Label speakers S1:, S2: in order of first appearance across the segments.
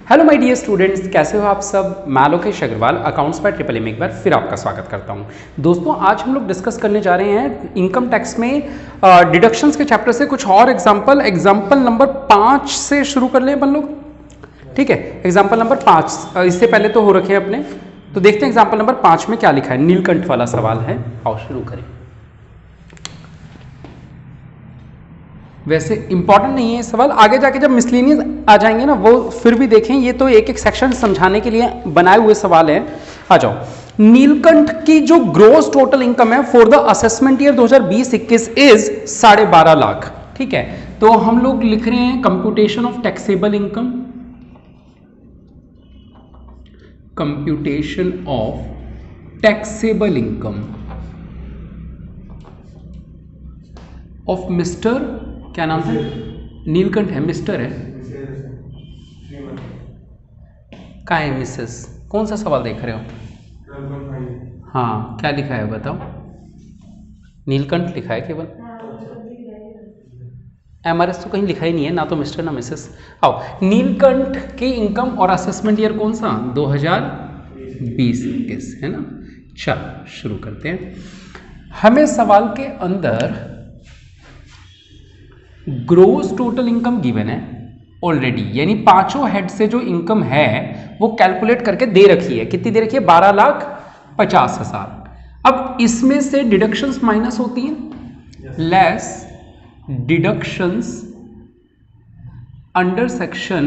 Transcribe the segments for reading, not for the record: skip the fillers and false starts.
S1: Hello my dear students, कैसे हो आप सब। मैं Lokesh Agarwal accounts by triple M एक बार फिर आपका स्वागत करता हूं। दोस्तों, आज हम लोग डिस्कस करने जा रहे हैं इनकम टैक्स में डिडक्शंस के चैप्टर से कुछ और एग्जाम्पल नंबर 5 से शुरू कर लें अपन लोग। ठीक है, एग्जाम्पल नंबर 5 इससे पहले तो हो रखे हैं अपने, तो देखते हैं एग्जाम्पल नंबर 5 में क्या लिखा है। नीलकंठ वाला सवाल है, आओ शुरू करें। वैसे इंपॉर्टेंट नहीं है ये सवाल, आगे जाके जब मिसलेनियस आ जाएंगे ना वो फिर भी देखें, ये तो एक एक सेक्शन समझाने के लिए बनाए हुए सवाल है। आ जाओ। नीलकंठ की जो ग्रोस टोटल इनकम है for the assessment year 2020-21 is 12.5 lakh. ठीक है, तो हम लोग लिख रहे हैं computation of taxable income, computation of taxable income of mister, क्या नाम है, नीलकंठ है, मिस्टर है, कहाँ है मिसेस, कौन सा सवाल देख रहे हो। हाँ, क्या लिखा है बताओ। नीलकंठ लिखा है केवल, एमआरएस तो कहीं लिखा ही नहीं है, ना तो मिस्टर ना मिसेस। आओ, नीलकंठ की इनकम और असेसमेंट ईयर कौन सा, 2020-21 है ना। चलो शुरू करते हैं। हमें सवाल के अंदर ग्रोस टोटल इनकम गिवन है ऑलरेडी, यानी पांचों हेड से जो इनकम है वो कैलकुलेट करके दे रखी है। कितनी दे रखी है, 12,50,000। अब इसमें से डिडक्शंस माइनस होती हैं, less deductions under section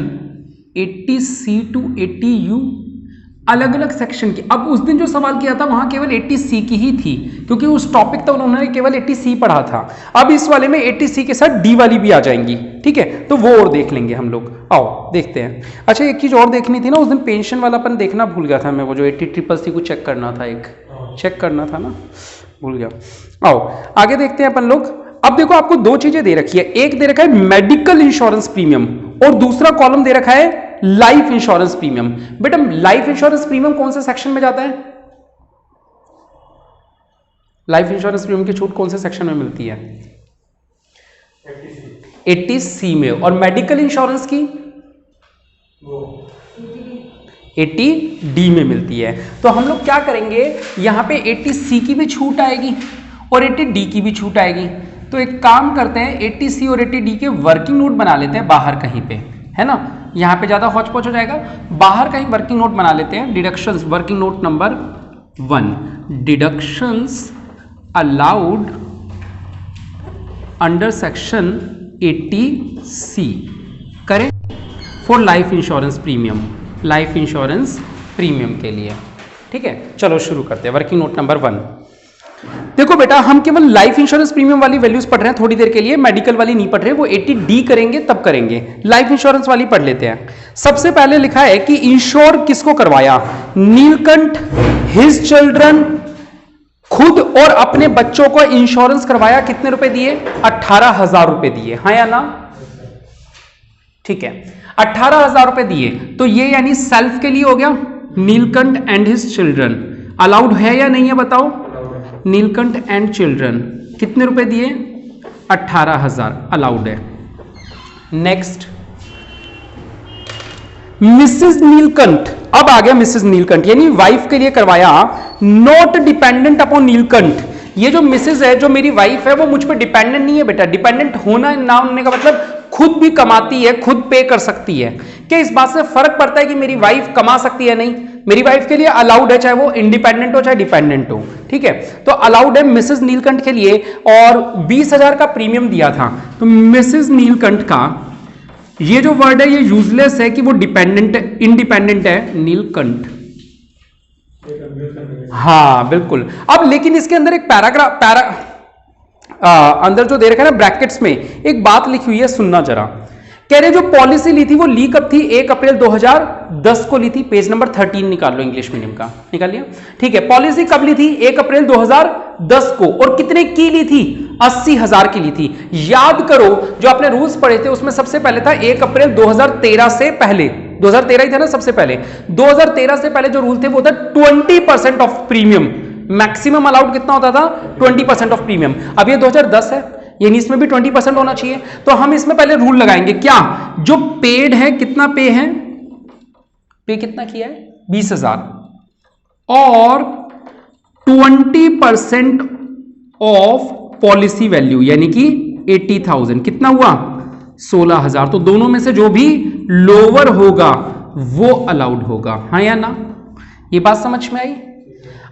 S1: 80C to 80U, अलग अलग सेक्शन की। अब उस दिन जो सवाल किया था वहां केवल 80C की ही थी, क्योंकि उस टॉपिक तक उन्होंने केवल 80C पढ़ा था। अब इस वाले में 80C के साथ D वाली भी आ जाएंगी। ठीक है, तो वो और देख लेंगे हम लोग। आओ देखते हैं। अच्छा, एक चीज और देखनी थी ना, उस दिन पेंशन वाला अपन देखना भूल गया था मैं, वो जो 80CCC को चेक करना था, एक चेक करना था ना, भूल गया। आओ आगे देखते हैं अपन लोग। अब देखो, आपको दो चीजें दे रखी है, एक दे रखा है मेडिकल इंश्योरेंस प्रीमियम और दूसरा कॉलम दे रखा है लाइफ इंश्योरेंस प्रीमियम। बेटा, लाइफ इंश्योरेंस प्रीमियम कौन से सेक्शन में जाता है, लाइफ इंश्योरेंस प्रीमियम की छूट कौन से सेक्शन में मिलती है, 80C में। और मेडिकल इंश्योरेंस की 80D में मिलती है। तो हम लोग क्या करेंगे, यहां पे 80C की भी छूट आएगी और 80D की भी छूट आएगी। तो एक काम करते हैं, 80C और 80D के वर्किंग नोट बना लेते हैं बाहर कहीं पे, है ना। यहां पे ज्यादा हौच पौच हो जाएगा, बाहर कहीं वर्किंग नोट बना लेते हैं। Deductions, working note number 1, deductions allowed under section 80C करें for life insurance premium, life insurance premium के लिए। ठीक है, चलो शुरू करते हैं। Working note number 1। देखो बेटा, हम केवल लाइफ इंश्योरेंस प्रीमियम वाली वैल्यूज पढ़ रहे हैं थोड़ी देर के लिए, मेडिकल वाली नहीं पढ़ रहे, वो 80D करेंगे तब करेंगे। लाइफ इंश्योरेंस वाली पढ़ लेते हैं। सबसे पहले लिखा है कि इंश्योर किसको करवाया, नीलकंठ, हिज चिल्ड्रन, खुद और अपने बच्चों को इंश्योरेंस करवाया। कितने रुपए दिए, 18,000 रुपए दिए, हाँ या ना। ठीक है, 18,000 रुपए दिए, तो ये यानी सेल्फ के लिए हो गया, Neelkanth and his children. Allowed है या नहीं है बताओ, नीलकंठ एंड चिल्ड्रन कितने रुपए दिए, 18,000 अलाउड है। नेक्स्ट, मिसेस नीलकंठ, अब आ गया मिसेस नीलकंठ, यानी वाइफ के लिए करवाया, नॉट डिपेंडेंट अपॉन नीलकंठ। ये जो मिसेस है, जो मेरी वाइफ है, वो मुझ पर डिपेंडेंट नहीं है बेटा। डिपेंडेंट होना ना होने का मतलब खुद भी कमाती है, खुद पे कर सकती है। क्या इस बात से फर्क पड़ता है कि मेरी वाइफ कमा सकती है, नहीं। मेरी वाइफ के लिए अलाउड है, चाहे वो इंडिपेंडेंट हो चाहे डिपेंडेंट हो। ठीक है, तो अलाउड है मिसेस नीलकंठ के लिए, और 20,000 का प्रीमियम दिया था। तो मिसेस नीलकंठ का ये जो वर्ड है ये यूजलेस है कि वो डिपेंडेंट इंडिपेंडेंट है, नीलकंठ। हाँ बिल्कुल। अब लेकिन इसके अंदर एक अंदर जो दे रखा है ना ब्रैकेट्स में, एक बात लिखी हुई है, सुनना जरा। कह रहे जो पॉलिसी ली थी वो ली कब थी, 1 अप्रैल 2010 को ली थी। पेज नंबर 13 निकाल लो, इंग्लिश मीडियम का निकाल लिया। ठीक है, पॉलिसी कब ली थी, 1 अप्रैल 2010 को, और कितने की ली थी, 80,000 की ली थी। याद करो, जो आपने रूल्स पढ़े थे उसमें सबसे पहले था 1 अप्रैल 2013 से पहले, 2013 ही था ना सबसे पहले। 2013 से पहले जो रूल थे वो था 20% ऑफ प्रीमियम। मैक्सिमम अलाउड कितना होता था, 20% ऑफ प्रीमियम। अब ये 2010 है, यानी इसमें भी 20% होना चाहिए। तो हम इसमें पहले रूल लगाएंगे, क्या जो पेड है, कितना पे है, पे कितना किया है? 20,000 और 20% ऑफ पॉलिसी वैल्यू यानी कि 80,000 कितना हुआ? 16,000। तो दोनों में से जो भी लोअर होगा वो अलाउड होगा, हाँ या ना? ये बात समझ में आई?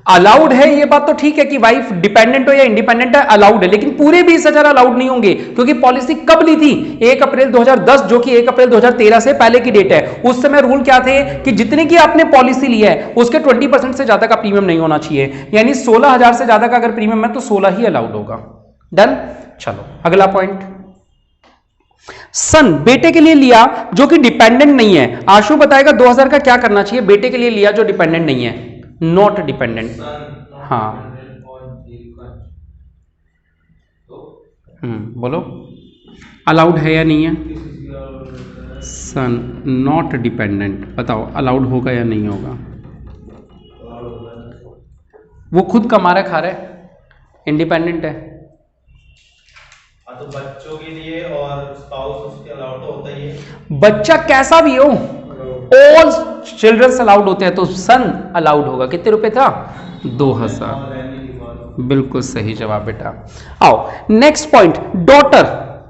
S1: अलाउड है ये बात तो ठीक है कि वाइफ डिपेंडेंट हो या इंडिपेंडेंट है अलाउड है, लेकिन पूरे 20,000 अलाउड नहीं होंगे क्योंकि पॉलिसी कब ली थी? 1 अप्रैल 2010 जो कि 1 अप्रैल 2013 से पहले की डेट है। उस समय रूल क्या थे कि जितने की आपने पॉलिसी ली है उसके 20% से ज्यादा का प्रीमियम नहीं होना चाहिए, यानी 16,000 से ज्यादा का अगर प्रीमियम है तो 16 ही अलाउड होगा। डन। चलो अगला पॉइंट, सन बेटे के लिए लिया जो कि डिपेंडेंट नहीं है। आशु बताएगा 2000 का क्या करना चाहिए? बेटे के लिए लिया जो डिपेंडेंट नहीं है, नॉट डिपेंडेंट। हाँ बोलो अलाउड है या नहीं है? सन नॉट डिपेंडेंट, बताओ अलाउड होगा या नहीं होगा? वो खुद कमा रहा है, खा रहा है, इंडिपेंडेंट है।
S2: तो बच्चों के लिए और स्पाउस उसके अलाउड तो होता ही है।
S1: बच्चा कैसा भी हो, ऑल चिल्ड्रंस अलाउड होते हैं, तो सन अलाउड होगा। कितने रुपए था? 2000। बिल्कुल सही जवाब बेटा। आओ नेक्स्ट पॉइंट, डॉटर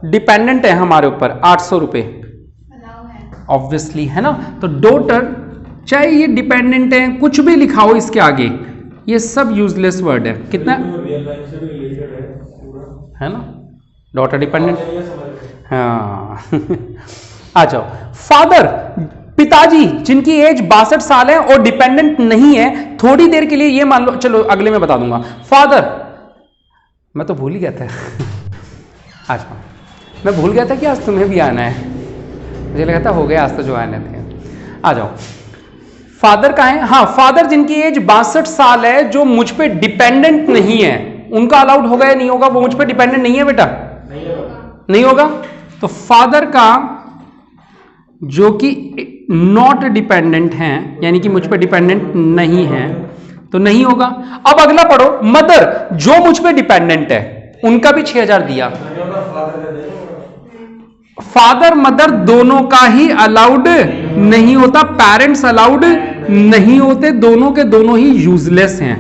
S1: डिपेंडेंट है हमारे ऊपर, 800 रुपए ऑब्वियसली है ना। तो डॉटर चाहे ये डिपेंडेंट है, कुछ भी लिखाओ इसके आगे, ये सब यूजलेस वर्ड है। कितना है ना? डॉटर डिपेंडेंट, हाँ आ जाओ। फादर पिताजी जिनकी एज 62 साल है और डिपेंडेंट नहीं है, थोड़ी देर के लिए ये मान लो, चलो अगले में बता दूंगा। फादर, मैं तो भूल ही गया था आज मैं भूल गया था कि आज तुम्हें भी आना है, मुझे लगा था हो गया आज तो जो आने थे। आ जाओ, फादर का है, हाँ फादर जिनकी एज 62 साल है जो मुझ पे डिपेंडेंट नहीं है, उनका अलाउड होगा या नहीं होगा? वो मुझ पे डिपेंडेंट नहीं है बेटा, नहीं होगा। तो फादर का जो कि नॉट डिपेंडेंट हैं यानी कि मुझ पे डिपेंडेंट नहीं है तो नहीं होगा। अब अगला पढ़ो, मदर जो मुझ पे डिपेंडेंट है उनका भी 6,000 दिया। फादर मदर दोनों का ही अलाउड नहीं होता, पेरेंट्स अलाउड नहीं होते, दोनों के दोनों ही यूजलेस हैं।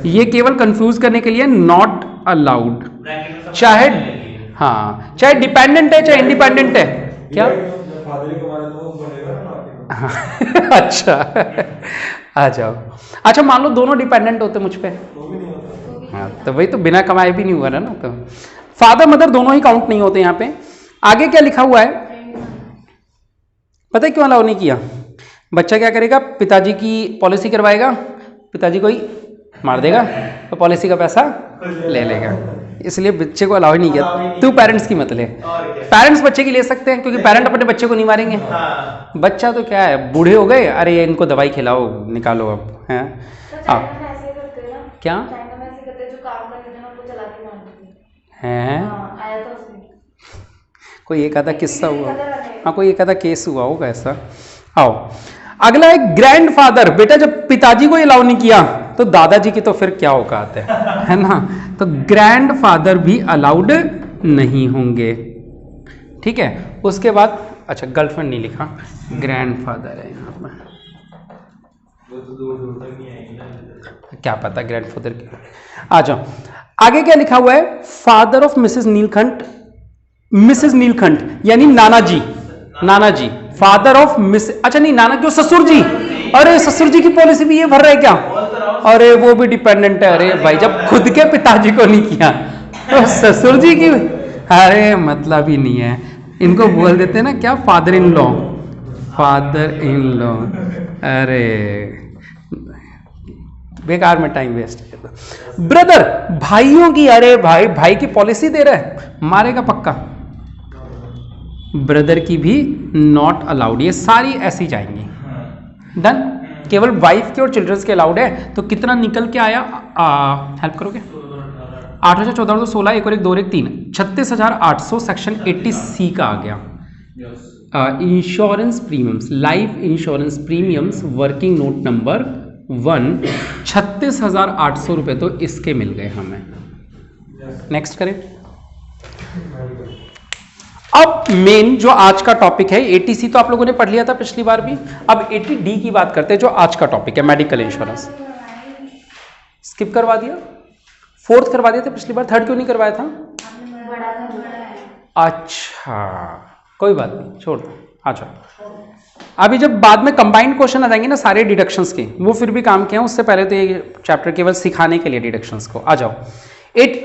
S1: ये केवल कंफ्यूज करने के लिए नॉट अलाउड, चाहे हाँ चाहे डिपेंडेंट है चाहे इंडिपेंडेंट है। क्या अच्छा आ जाओ। अच्छा मान लो दोनों डिपेंडेंट होते मुझ पे, हाँ तो वही तो बिना कमाए भी नहीं हुआ ना। तो फादर मदर दोनों ही काउंट नहीं होते यहाँ पे। आगे क्या लिखा हुआ है पता है क्यों अलाउ नहीं किया? बच्चा क्या करेगा, पिताजी की पॉलिसी करवाएगा, पिताजी को ही मार देगा तो पॉलिसी का पैसा ले लेगा, इसलिए बच्चे को अलाउ ही नहीं किया। तू पेरेंट्स की मत ले, पेरेंट्स बच्चे की ले सकते हैं क्योंकि पेरेंट अपने बच्चे को नहीं मारेंगे। बच्चा तो क्या है, बूढ़े हो गए, अरे इनको दवाई खिलाओ निकालो अब है। क्या है? कोई एक आधा किस्सा हुआ, हाँ कोई एक आधा केस हुआ होगा ऐसा। आओ अगला है ग्रैंडफादर। बेटा जब पिताजी को अलाउ नहीं किया तो दादाजी की तो फिर क्या औकात है ना। तो ग्रैंडफादर भी अलाउड नहीं होंगे, ठीक है। उसके बाद अच्छा गर्लफ्रेंड नहीं लिखा, ग्रैंडफादर है यहाँ पर, क्या पता ग्रैंडफादर क्या। आ जाओ आगे क्या लिखा हुआ है, father of Mrs Neelkanth, Mrs Neelkanth यानी नाना जी, नाना जी फादर ऑफ मिस, अच्छा नहीं नाना क्यों, ससुर जी। अरे ससुर जी की पॉलिसी भी ये भर रहे क्या? अरे वो भी डिपेंडेंट है। अरे भाई जब खुद के पिताजी को नहीं किया तो ससुर जी की, अरे मतलब ही नहीं है। इनको बोल देते हैं ना क्या, father in law, father in law. अरे बेकार में टाइम वेस्ट है। ब्रदर भाइयों की, अरे भाई भाई की पॉलिसी दे रहा है, मारेगा पक्का। ब्रदर की भी नॉट अलाउड, ये सारी ऐसी जाएंगी। डन। केवल वाइफ के और चिल्ड्रंस के अलाउड है। तो कितना निकल के आया, हेल्प करोगे? 8 14 2 16 1 और 1 2 और 1 3 36,800 सेक्शन 80C का आ गया। Insurance premiums, life insurance premiums working note number 1 36,800 रुपये तो इसके मिल गए हमें। नेक्स्ट करें। अब मेन जो आज का टॉपिक है, एटीसी तो आप लोगों ने पढ़ लिया था पिछली बार भी, अब एटीडी की बात करते हैं जो आज का टॉपिक है, मेडिकल इंश्योरेंस। स्किप करवा दिया, फोर्थ करवा दिया था पिछली बार, थर्ड क्यों नहीं करवाया था? अच्छा कोई बात नहीं, छोड़ दो, आ जाओ। अभी जब बाद में कंबाइंड क्वेश्चन आ जाएंगे ना सारे डिडक्शंस के, वो फिर भी काम किया, उससे पहले तो ये चैप्टर केवल सिखाने के लिए डिडक्शंस को। आ जाओ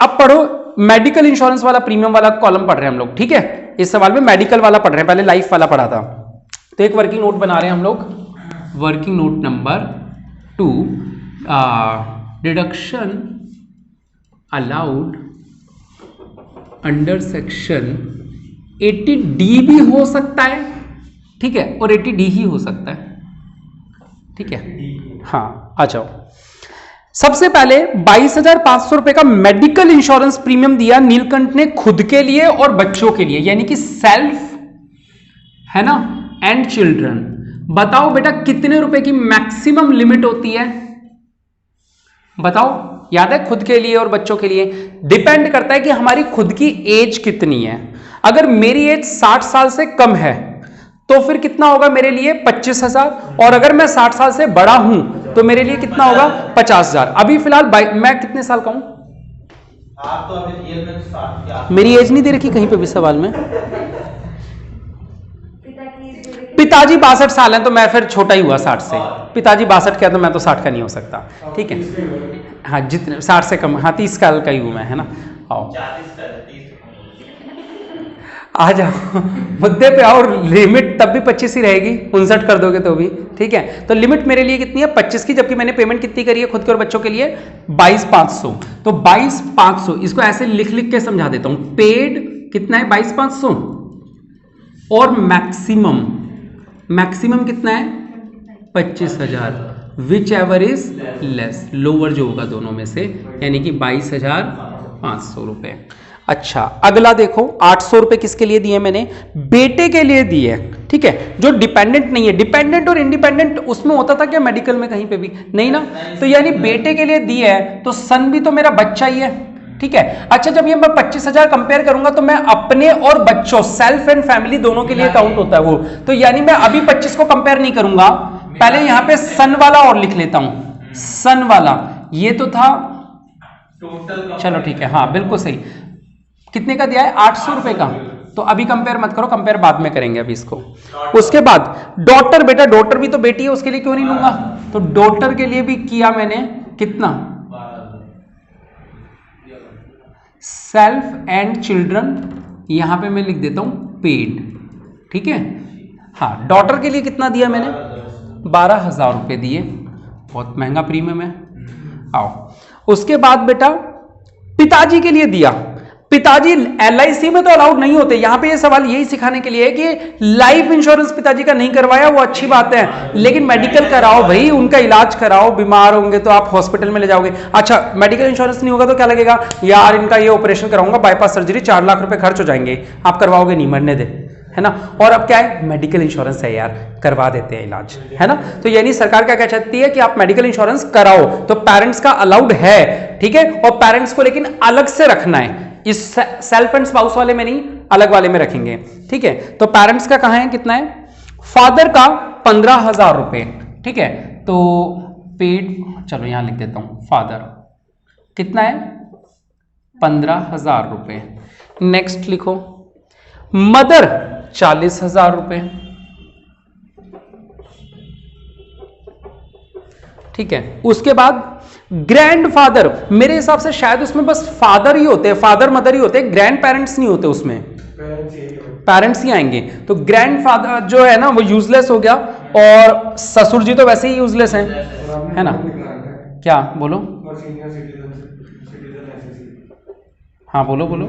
S1: अब पढ़ो मेडिकल इंश्योरेंस वाला, प्रीमियम वाला कॉलम पढ़ रहे हैं हम लोग, ठीक है। इस सवाल में मेडिकल वाला पढ़ रहे हैं, पहले लाइफ वाला पढ़ा था। तो एक वर्किंग नोट बना रहे हैं हम लोग, working note number 2, deduction allowed under section 80D भी हो सकता है, ठीक है, और 80D ही हो सकता है, ठीक है। हाँ आ जाओ। सबसे पहले 22,500 रुपए का मेडिकल इंश्योरेंस प्रीमियम दिया नीलकंठ ने खुद के लिए और बच्चों के लिए, यानी कि सेल्फ है ना एंड चिल्ड्रन। बताओ बेटा कितने रुपए की मैक्सिमम लिमिट होती है, बताओ, याद है? खुद के लिए और बच्चों के लिए डिपेंड करता है कि हमारी खुद की एज कितनी है। अगर मेरी एज 60 साल से कम है तो फिर कितना होगा मेरे लिए? 25,000, और अगर मैं 60 साल से बड़ा हूं तो मेरे लिए कितना होगा? 50,000। अभी फिलहाल मैं कितने साल का हूं?
S2: आप तो अभी रियल में 60 के आसपास।
S1: मेरी एज नहीं दे रखी कहीं पे भी सवाल में। पिताजी 62 साल हैं तो मैं फिर छोटा ही हुआ 60 से। पिताजी 62 का तो मैं तो 60 का नहीं हो सकता, ठीक है। हाँ जितने 60 से कम, हाँ 30 साल का ही हूं मैं, है ना। आओ
S2: 40 का 30
S1: आ जाओ मुद्दे पे आओ। लिमिट तब भी 25 ही रहेगी, 59 कर दोगे तो भी, ठीक है। तो लिमिट मेरे लिए कितनी है? 25 की, जबकि मैंने पेमेंट कितनी करी है खुद के और बच्चों के लिए? 22,500। तो 22,500 इसको ऐसे लिख लिख के समझा देता हूं। पेड कितना है? 22,500, और मैक्सिमम कितना है? 25,000, which ever is less, lower जो होगा दोनों में से, यानी कि 22,500 रुपए। अच्छा अगला देखो, 800 रुपए किसके लिए दिए मैंने? बेटे के लिए दिए, ठीक है, जो डिपेंडेंट नहीं है। डिपेंडेंट और इंडिपेंडेंट उसमें होता था क्या मेडिकल में कहीं पे भी? नहीं ना। तो यानी बेटे के लिए दिए है तो सन भी तो मेरा बच्चा ही है, ठीक है। अच्छा जब ये मैं 25,000 कंपेयर करूंगा तो मैं अपने और बच्चों, सेल्फ एंड फैमिली दोनों के लिए काउंट होता है वो। तो यानी मैं अभी 25 को कंपेयर नहीं करूंगा, पहले यहां पे सन वाला और लिख लेता हूं। सन वाला ये तो था
S2: टोटल,
S1: चलो ठीक है, हाँ बिल्कुल सही। कितने का दिया है? 800 रुपए का। तो अभी कंपेयर मत करो, कंपेयर बाद में करेंगे अभी इसको। उसके बाद डॉटर, बेटा डॉटर भी तो बेटी है, उसके लिए क्यों नहीं लूंगा? तो डॉटर के लिए भी किया मैंने कितना? सेल्फ एंड चिल्ड्रन, यहां पे मैं लिख देता हूं पेड, ठीक है। हाँ डॉटर के लिए कितना दिया मैंने? 12,000 रुपए दिए, बहुत महंगा प्रीमियम है। आओ उसके बाद बेटा पिताजी के लिए दिया। पिताजी एलआईसी में तो अलाउड नहीं होते। यहां पे ये सवाल यही सिखाने के लिए है कि लाइफ इंश्योरेंस पिताजी का नहीं करवाया वो अच्छी बात है, लेकिन मेडिकल कराओ भाई, उनका इलाज कराओ। बीमार होंगे तो आप हॉस्पिटल में ले जाओगे। अच्छा मेडिकल इंश्योरेंस नहीं होगा तो क्या लगेगा? यार इनका ये ऑपरेशन कराऊंगा, बाईपास सर्जरी 4 लाख रुपए खर्च हो जाएंगे। आप करवाओगे नहीं, मरने दे, है ना। और अब क्या है? मेडिकल इंश्योरेंस है यार, करवा देते हैं इलाज, है ना। तो यानी सरकार क्या चाहती है कि आप मेडिकल इंश्योरेंस कराओ। तो पेरेंट्स का अलाउड है, ठीक है, और पेरेंट्स को लेकिन अलग से रखना है, इस सेल्फ एंड स्पाउस वाले में नहीं, अलग वाले में रखेंगे, ठीक है। तो पेरेंट्स का कहां है? कितना है? फादर का 15,000 रुपए, ठीक है। तो पेड, चलो यहां लिख देता हूं, फादर कितना है? 15,000 रुपए। नेक्स्ट लिखो, मदर 40,000 रुपए, ठीक है। उसके बाद ग्रैंडफादर, मेरे हिसाब से शायद उसमें बस फादर ही होते हैं, फादर मदर ही होते हैं, ग्रैंड पेरेंट्स नहीं होते उसमें, पेरेंट्स ही आएंगे। तो ग्रैंडफादर जो है ना वो यूजलेस हो गया, और ससुर जी तो वैसे ही यूजलेस हैं, है ना। क्या बोलो? हाँ बोलो बोलो।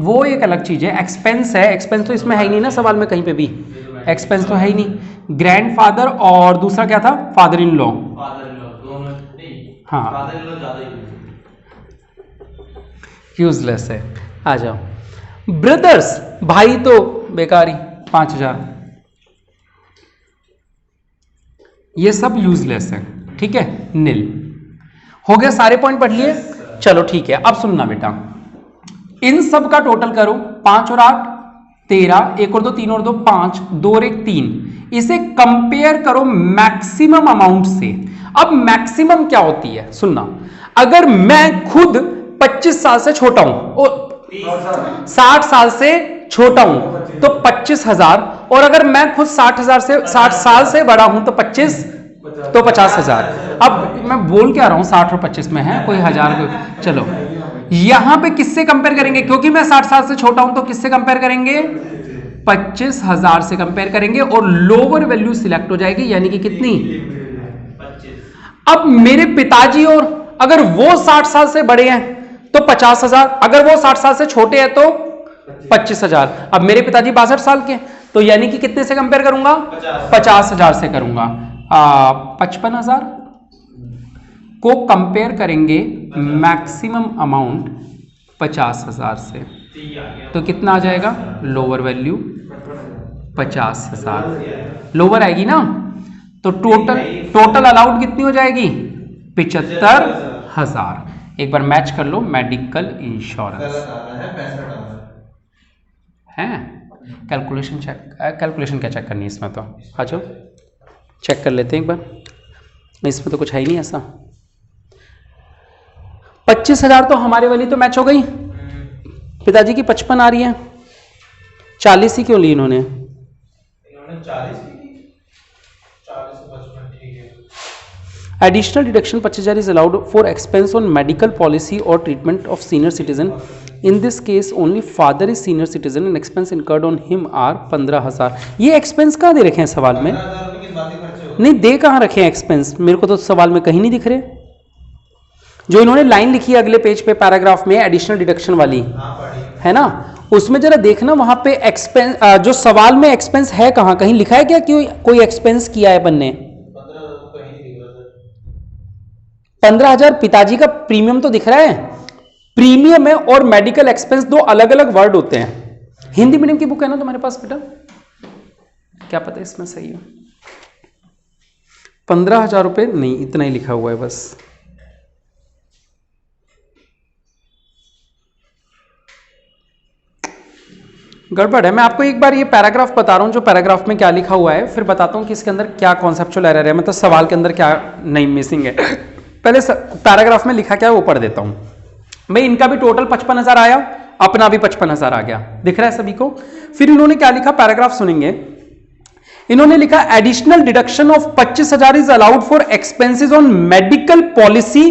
S1: वो एक अलग चीज है, एक्सपेंस है। एक्सपेंस तो इसमें है ही नहीं ना सवाल में कहीं पे भी, एक्सपेंस तो है ही नहीं। ग्रैंडफादर और दूसरा क्या था? Father in law. हाँ यूजलेस है। आ जाओ ब्रदर्स, भाई तो बेकार ही, 5,000, ये सब यूजलेस है, ठीक है, नील। हो गया, सारे पॉइंट पढ़ लिए। चलो ठीक है, अब सुनना बेटा, इन सब का टोटल करो, 5 और 8 13, 1 और 2 3 और 2 5, 2 और 1 3, इसे कंपेयर करो मैक्सिमम अमाउंट से। अब मैक्सिमम क्या होती है सुनना, अगर मैं खुद 25 साल से छोटा हूं, 60 साल से छोटा हूं तो 25,000, और अगर मैं खुद 60 साल से बड़ा हूं तो 50,000। अब मैं बोल क्या रहा हूं, 60 और 25 में है कोई हजार को, चलो यहां पे किससे कंपेयर करेंगे, क्योंकि मैं 60 साल से छोटा हूं तो किससे कंपेयर करेंगे, 25,000 से कंपेयर करेंगे, और लोअर वैल्यू सिलेक्ट हो जाएगी, यानी कि कितनी 25। अब मेरे पिताजी और अगर वो 60 साल से बड़े हैं तो 50,000, अगर वो 60 साल से छोटे हैं तो 25,000। अब मेरे पिताजी 62 साल के, तो यानी कि कितने से कंपेयर करूंगा, 50,000 से करूंगा। 55,000 को कंपेयर करेंगे मैक्सिमम अमाउंट 50,000 से, तो कितना आ जाएगा, लोअर वैल्यू 50,000 लोअर आएगी ना, तो टोटल अलाउड कितनी हो जाएगी, 75,000। एक बार मैच कर लो, मेडिकल इंश्योरेंस है, कैलकुलेशन क्या चेक करनी है इसमें, तो आ जाओ चेक कर लेते हैं एक बार, इसमें तो कुछ है ही नहीं ऐसा। 25,000 तो हमारे वाली तो मैच हो गई, पिताजी की 55 आ रही है, 40 ही क्यों ली इन्होंने,
S2: 40 से 55 ठीक है।
S1: Additional deduction 25,000 is allowed for expense on medical policy or treatment of senior citizen. In this case, only father is senior citizen and expense incurred on him are 15,000. ये expense कहाँ दे रखे हैं सवाल में, नहीं दे कहाँ रखे हैं एक्सपेंस, मेरे को तो सवाल में कहीं नहीं दिख रहे। जो इन्होंने लाइन लिखी है अगले पेज पे पैराग्राफ में एडिशनल डिडक्शन वाली, है ना, उसमें जरा देखना वहां पे एक्सपेंस, जो सवाल में एक्सपेंस है कहाँ, कहीं लिखा है क्या कि कोई एक्सपेंस किया है अपन ने। 15,000 पिताजी का प्रीमियम तो दिख रहा है, प्रीमियम है और मेडिकल एक्सपेंस दो अलग अलग वर्ड होते हैं। हिंदी मीडियम की बुक है ना तुम्हारे पास बेटा, क्या पता इसमें सही है। 15,000 रुपये नहीं, इतना ही लिखा हुआ है बस। गड़बड़ है, मैं आपको एक बार ये पैराग्राफ बता रहा हूं, जो पैराग्राफ में क्या लिखा हुआ है, फिर बताता हूं कि इसके अंदर क्या कॉन्सेप्चुअल एरर है, मतलब सवाल के अंदर क्या नहीं मिसिंग है। पहले पैराग्राफ में लिखा क्या है वो पढ़ देता हूं। भाई इनका भी टोटल 55,000 आया, अपना भी 55,000 आ गया, दिख रहा है सभी को। फिर इन्होंने क्या लिखा, पैराग्राफ सुनेंगे। इन्होंने लिखा additional deduction of 25,000 is allowed for expenses on medical policy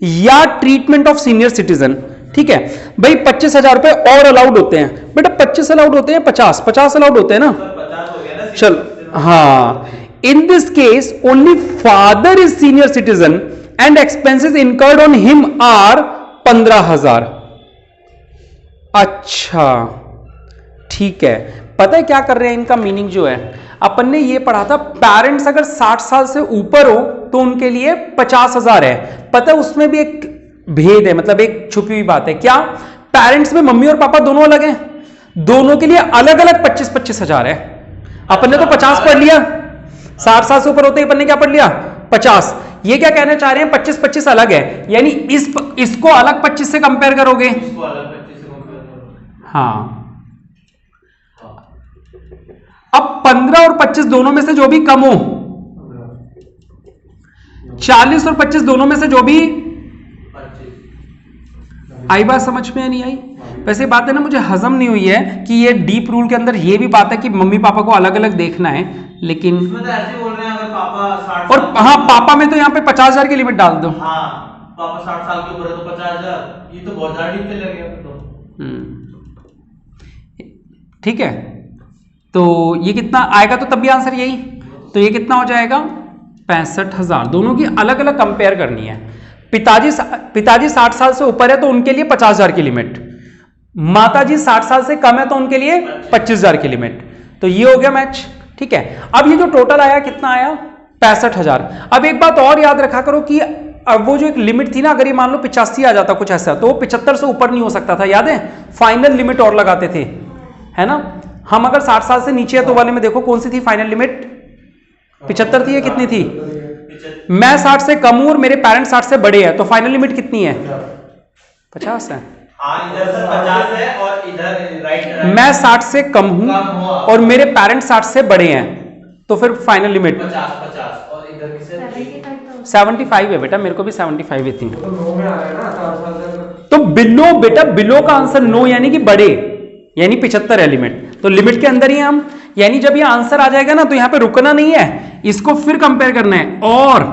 S1: या ट्रीटमेंट ऑफ सीनियर सिटीजन। ठीक है भाई, 25,000 रुपए और अलाउड होते हैं बेटा, 25 अलाउड होते हैं, 50 अलाउड होते हैं ना, चल हाँ। In this case only father is senior citizen and expenses incurred on him are 15,000। अच्छा ठीक है, पता है क्या कर रहे हैं, इनका मीनिंग जो है अपन ने ये पढ़ा था, पेरेंट्स अगर 60 साल से ऊपर हो तो उनके लिए 50,000 है। पता है उसमें भी एक भेद है, मतलब एक छुपी हुई बात है। क्या, पेरेंट्स में मम्मी और पापा दोनों अलग हैं, दोनों के लिए अलग अलग 25,000 है। अपन ने तो 50 पढ़ लिया, 60 साल से ऊपर होते ही अपन ने क्या पढ़ लिया, 50। ये क्या कहना चाह रहे हैं, 25 अलग है, यानी इसको अलग 25 से कंपेयर करोगे, हाँ। अब 15 और 25 दोनों में से जो भी कम हो, 40 और 25 दोनों में से जो भी, आई बात समझ में नहीं आई। वैसे बात है ना, मुझे हजम नहीं हुई है कि ये डीप रूल के अंदर ये भी बात है कि मम्मी पापा को अलग अलग देखना है, लेकिन
S2: इसमें तो ऐसे बोल रहे हैं अगर पापा 60
S1: और हाँ पापा में तो यहाँ पे 50,000 की लिमिट डाल दो।
S2: हाँ पापा 60 साल के ऊपर है तो 50,000, ये तो बहुत ज्यादा डीप चले गए तो।
S1: ठीक है, तो ये कितना आएगा, तो तब भी आंसर यही, तो ये कितना हो जाएगा 65,000। दोनों की अलग अलग कंपेयर करनी है। पिताजी 60 साल से ऊपर है तो उनके लिए 50,000 की लिमिट, माताजी 60 साल से कम है तो उनके लिए 25,000 की लिमिट। तो ये हो गया मैच। ठीक है, अब ये जो टोटल आया कितना आया, 65,000। अब एक बात और याद रखा करो कि अब वो जो एक लिमिट थी ना, अगर ये मान लो 85 आ जाता कुछ ऐसा, तो वो 75 से ऊपर नहीं हो सकता था, याद है, फाइनल लिमिट और लगाते थे, है ना। हम अगर 60 साल से नीचे है तो वाले में देखो कौन सी थी फाइनल लिमिट, 75 थी या कितनी थी। मैं 60 से कम हूं और मेरे पेरेंट्स 60 से बड़े हैं, तो फाइनल लिमिट कितनी है, 50 है।
S2: हाँ इधर सर 50 है और इधर राइट
S1: मैं 60 से कम हूं
S2: कम हुआ।
S1: और मेरे पेरेंट्स 60 से बड़े हैं, तो फिर फाइनल लिमिट
S2: 50 और इधर किसे
S1: 75 है बेटा, मेरे को भी 75 ही थी।
S3: तो 9 में आ रहा है ना 4 साल से अगर।
S1: तो बिलो बेटा, बिलो का आंसर 9 यानी कि बड़े, यानी 75 है लिमिट, तो लिमिट के अंदर ही हैं हम। यानी जब ये आंसर आ जाएगा ना तो यहां पे रुकना नहीं है, इसको फिर कंपेयर करना है और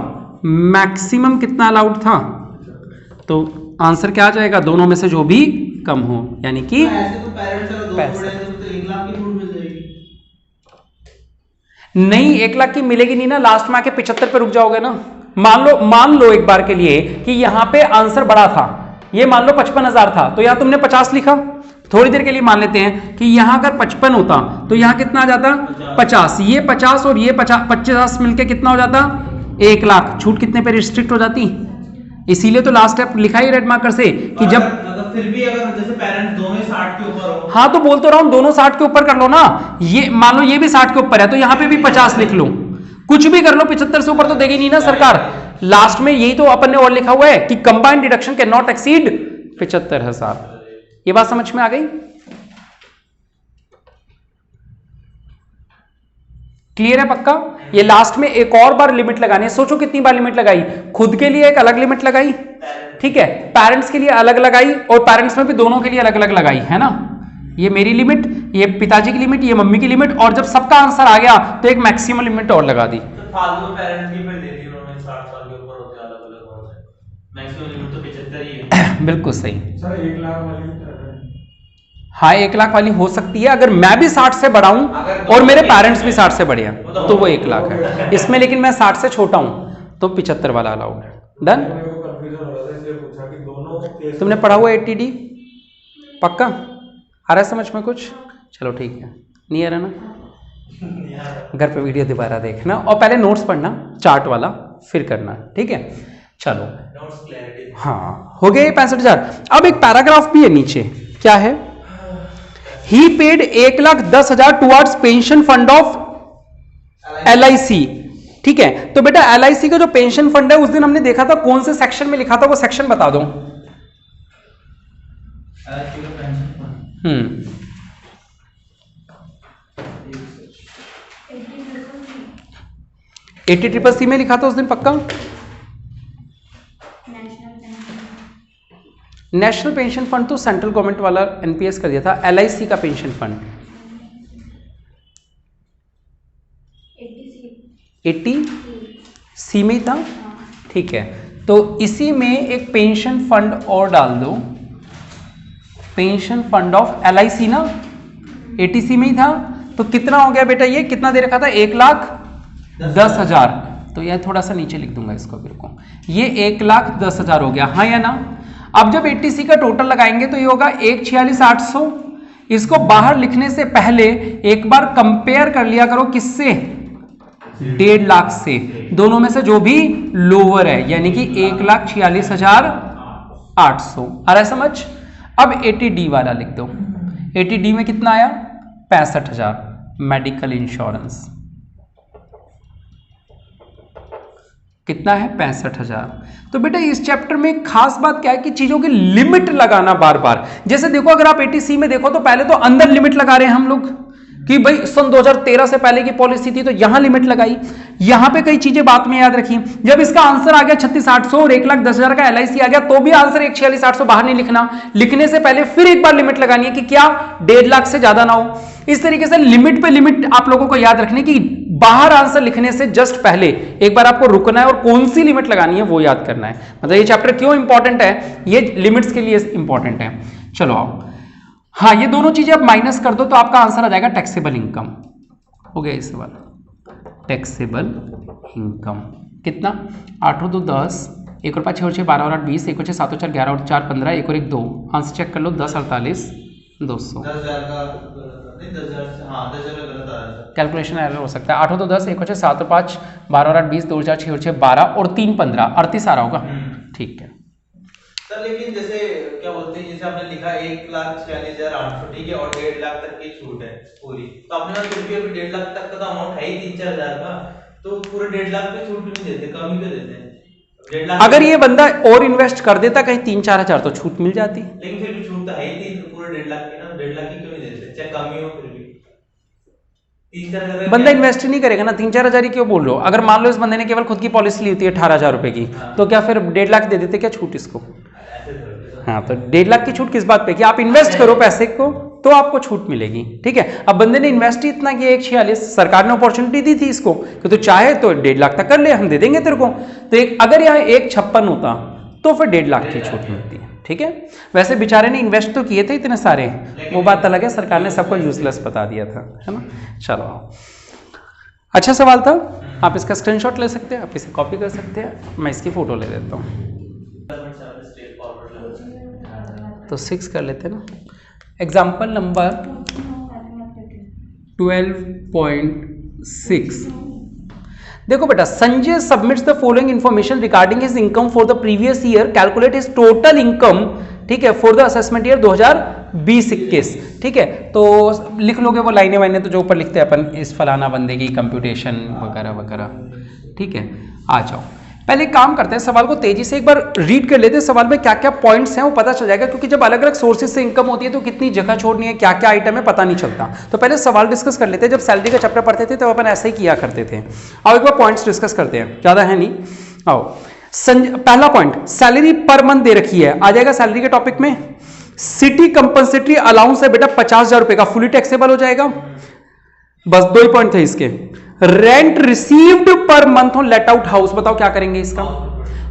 S1: मैक्सिमम कितना अलाउड था, तो आंसर क्या आ जाएगा, दोनों में से जो भी कम हो, यानी कि
S2: ऐसे तो पेरेंट्स अगर दो
S1: 65।
S2: बड़े हैं तो 1 लाख की छूट मिल जाएगी।
S1: नहीं 1 लाख की मिलेगी नहीं ना, लास्ट में आके 75 पे रुक जाओगे ना। मान लो एक बार के लिए कि यहां पे आंसर बड़ा था, ये मान लो 55,000 था, तो यहां तुमने 50 लिखा। थोड़ी देर के लिए मान लेते हैं कि यहां अगर 55 होता तो यहां कितना आ जाता 50, ये 50 और ये 50 मिलके कितना हो जाता 1 लाख। छूट कितने पे रिस्ट्रिक्ट हो जाती, इसीलिए तो लास्ट स्टेप लिखा ही रेड मार्कर से कि जब
S2: मतलब फिर भी अगर जैसे पेरेंट्स दोनों 60 के ऊपर हो।
S1: हाँ तो बोल तो रहा हूं दोनों 60 के ऊपर कर लो ना, ये मान लो ये भी 60 के ऊपर है तो यहां पे भी 50 लिख लो, कुछ भी कर लो, 75 से ऊपर तो देगी नहीं ना सरकार। लास्ट में यही तो अपन ने और लिखा हुआ है कि combined deduction can not exceed 75,000। ये बात समझ में आ गई, क्लियर है पक्का। ये लास्ट में एक और बार लिमिट लगानी है, सोचो कितनी बार लिमिट लगाई, खुद के लिए एक अलग लिमिट लगाई, ठीक है, पेरेंट्स के लिए अलग लगाई और पेरेंट्स में भी दोनों के लिए अलग अलग लगाई है ना। ये मेरी लिमिट, ये पिताजी की लिमिट, ये मम्मी की लिमिट, और जब सबका आंसर आ गया तो एक मैक्सिमम लिमिट और लगा दी।
S2: तो फालतू पेरेंट्स की फिर दे दी उन्होंने 60 साल के ऊपर होते अलग अलग और है, मैक्सिमम लिमिट तो 75 ही है।
S1: बिल्कुल सही
S3: सर 1 लाख वाली
S1: हाँ 1 लाख वाली हो सकती है अगर मैं भी 60 से बड़ा हूं और मेरे पेरेंट्स भी 60 से बड़े हैं तो वो 1 लाख है इसमें, लेकिन मैं 60 से छोटा हूं तो 75 वाला अलाउड है। डन।
S3: मेरे को कंफ्यूजन हो रहा था इसलिए पूछा कि दोनों केस
S1: तुमने पढ़ा हुआ 80D पक्का आ रहा है समझ में कुछ, चलो ठीक है, नहीं आ रहा ना, घर पे वीडियो दोबारा देखना और पहले नोट्स पढ़ना चार्ट वाला फिर करना, ठीक है। चलो
S2: नोट्स क्लैरिटी।
S1: हाँ हो गया ये 65,000। अब एक पैराग्राफ भी है नीचे, क्या है, he paid 1,10,000 towards pension fund of LIC, ठीक है। तो बेटा LIC का जो पेंशन फंड है उस दिन हमने देखा था कौन से सेक्शन में लिखा था, वो सेक्शन बता दो। हम्म 80CCC में लिखा था उस दिन पक्का। नेशनल पेंशन फंड तो सेंट्रल गवर्नमेंट वाला NPS कर दिया था, LIC का पेंशन फंड 80C में ही था, ठीक है। तो इसी में एक पेंशन फंड और डाल दो, पेंशन फंड ऑफ LIC ना 80C में ही था, तो कितना हो गया बेटा, ये कितना दे रखा था 1,10,000, तो यह थोड़ा सा नीचे लिख दूंगा इसको फिर को, ये 1,10,000 हो गया, हाँ या ना। अब जब 80C का टोटल लगाएंगे तो ये होगा 1,46,800। इसको बाहर लिखने से पहले एक बार कंपेयर कर लिया करो किससे, 1.5 लाख से, दोनों में से जो भी लोअर है, यानी कि 1,46,800 आ रहा है समझ। अब 80D वाला लिख दो, 80D में कितना आया 65,000 मेडिकल इंश्योरेंस, कितना है 65,000। तो बेटा इस चैप्टर में खास बात क्या है कि चीजों की लिमिट लगाना बार बार, जैसे देखो अगर आप 80C में देखो तो पहले तो अंदर लिमिट लगा रहे हैं हम लोग कि भाई सन 2013 से पहले की पॉलिसी थी तो यहां लिमिट लगाई, यहां पे कई चीजें बात में याद रखी। जब इसका आंसर आ गया 36,800 और 1,10,000 का LIC आ गया तो भी आंसर 1,46,800 बाहर नहीं लिखना, लिखने से पहले फिर एक बार लिमिट लगानी है कि क्या 1.5 लाख से ज्यादा ना हो। इस तरीके से लिमिट पे लिमिट आप लोगों को याद रखने की, बाहर आंसर लिखने से जस्ट पहले एक बार आपको रुकना है और कौन सी लिमिट लगानी है वो याद करना है। मतलब ये चैप्टर क्यों इंपॉर्टेंट है, ये लिमिट्स के लिए इंपॉर्टेंट है। चलो आओ, हाँ ये दोनों चीजें आप माइनस कर दो तो आपका आंसर आ जाएगा टैक्सेबल इनकम, हो गया इस वाला टैक्सेबल इनकम कितना 8 और 2 10, 1 और 5 6 और 6 12 और 8 20, 1 और 6 7 और 4 11 और 4 15, 1 और 1 2, आंसर चेक कर लो 10 48 200।
S2: 10,000 का नहीं 10,000 हाँ 10,000 गलत आ रहा है,
S1: कैलकुलेशन एरर हो सकता है। 8 और 2 10, 1 और 6 7 और 5 12 और 8 20, 2 और 4 6 और 6 12 और 3 15 38 आ रहा होगा, ठीक है।
S2: सर लेकिन जैसे क्या बोलते हैं, जैसे आपने लिखा 1,46,800 ठीक है और 1.5 लाख तक की छूट है पूरी, तो आपने कहा फिर भी अभी 1.5 लाख तक का तो अमाउंट है ही 3-4 हजार का, तो पूरे 1.5 लाख पे छूट भी नहीं देते, कम ही क्यों देते हैं 1.5 लाख।
S1: अगर ये बंदा और इन्वेस्ट कर देता कहीं 3-4 हजार तो छूट मिल जाती,
S2: लेकिन फिर भी छूट है ही तीन पूरे 1.5 लाख की ना, 1.5 लाख की क्यों नहीं देते, चाहे कम ही हो फिर भी 3-4 हजार
S1: बंदा इन्वेस्ट ही नहीं करेगा ना, 3-4 हजार ही क्यों बोल रहे हो? अगर मान लो इस बंदे ने केवल खुद की पॉलिसी ली होती है 18,000 रुपए की, तो क्या फिर 1.5 लाख दे देते क्या छूट इसको? हाँ, तो 1.5 लाख की छूट किस बात पे कि आप इन्वेस्ट करो पैसे को तो आपको छूट मिलेगी। ठीक है, अब बंदे ने इन्वेस्ट ही इतना किया 146, सरकार ने अपॉर्चुनिटी दी थी इसको कि तो चाहे तो 1.5 लाख तक कर ले, हम दे देंगे तेरे को। तो अगर यहाँ 156 होता तो फिर 1.5 लाख की छूट मिलती है। ठीक है, वैसे बेचारे ने इन्वेस्ट तो किए थे इतने सारे, वो बात अलग है, सरकार ने सबको यूजलेस बता दिया था, है ना। चलो, अच्छा सवाल था, आप इसका स्क्रीनशॉट ले सकते हैं, आप इसे कॉपी कर सकते हैं, मैं इसकी फोटो ले देता हूँ। तो 6 कर लेते हैं ना। Example number 12.6। देखो बेटा, Sanjay submits the following information regarding his income for the previous year, calculate his total income, ठीक है, फॉर द असेसमेंट ईयर 2020-21। ठीक है, तो लिख लोगे वो लाइनें वाइनें तो जो ऊपर लिखते हैं अपन, इस फलाना बंदे की कंप्यूटेशन वगैरह वगैरह। ठीक है, आ जाओ, पहले काम करते हैं, सवाल को तेजी से एक बार रीड कर लेते हैं, सवाल में क्या क्या पॉइंट्स हैं वो पता चल जाएगा, क्योंकि जब अलग अलग सोर्सेज से इनकम होती है तो कितनी जगह छोड़नी है, क्या क्या आइटम है पता नहीं चलता। तो पहले सवाल डिस्कस कर लेते हैं, जब सैलरी का चैप्टर पढ़ते थे तो अपन ऐसे ही किया करते थे। आओ एक बार पॉइंट्स डिस्कस करते हैं, ज्यादा है नहीं। आओ, पहला पॉइंट, सैलरी पर मंथ दे रखी है, आ जाएगा सैलरी के टॉपिक में। सिटी कंपल्सरी अलाउंस है बेटा 50,000 रुपए का, फुली टैक्सेबल हो जाएगा। बस 2 ही पॉइंट थे इसके। Rent received per month on let out house, बताओ क्या करेंगे इसका?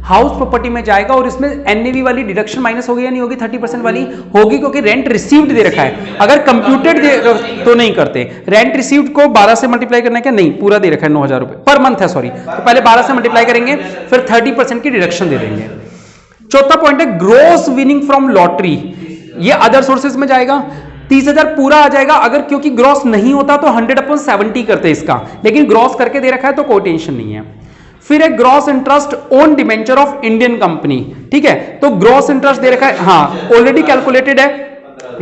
S1: हाउस प्रॉपर्टी में जाएगा और इसमें एनएवी वाली डिडक्शन माइनस होगी या नहीं होगी? 30% वाली होगी, क्योंकि रेंट रिसीव्ड दे रखा है। अगर कंप्यूटेड दे तो नहीं करते। रेंट रिसीव्ड को 12 से मल्टीप्लाई करना है क्या? नहीं, पूरा दे रखा है 9,000 रुपए पर मंथ है, सॉरी। तो पहले 12 से मल्टीप्लाई करेंगे, फिर 30% की डिडक्शन दे देंगे। चौथा पॉइंट है ग्रॉस विनिंग फ्रॉम लॉटरी, ये अदर सोर्सेज में जाएगा। 30,000 पूरा आ जाएगा, अगर क्योंकि ग्रॉस नहीं होता तो 100/70 करते इसका, लेकिन ग्रॉस करके दे रखा है तो कोई टेंशन नहीं है। फिर एक gross interest on debenture of Indian company, ठीक है, तो ग्रॉस इंटरेस्ट दे रखा है, हाँ ऑलरेडी कैलकुलेटेड है,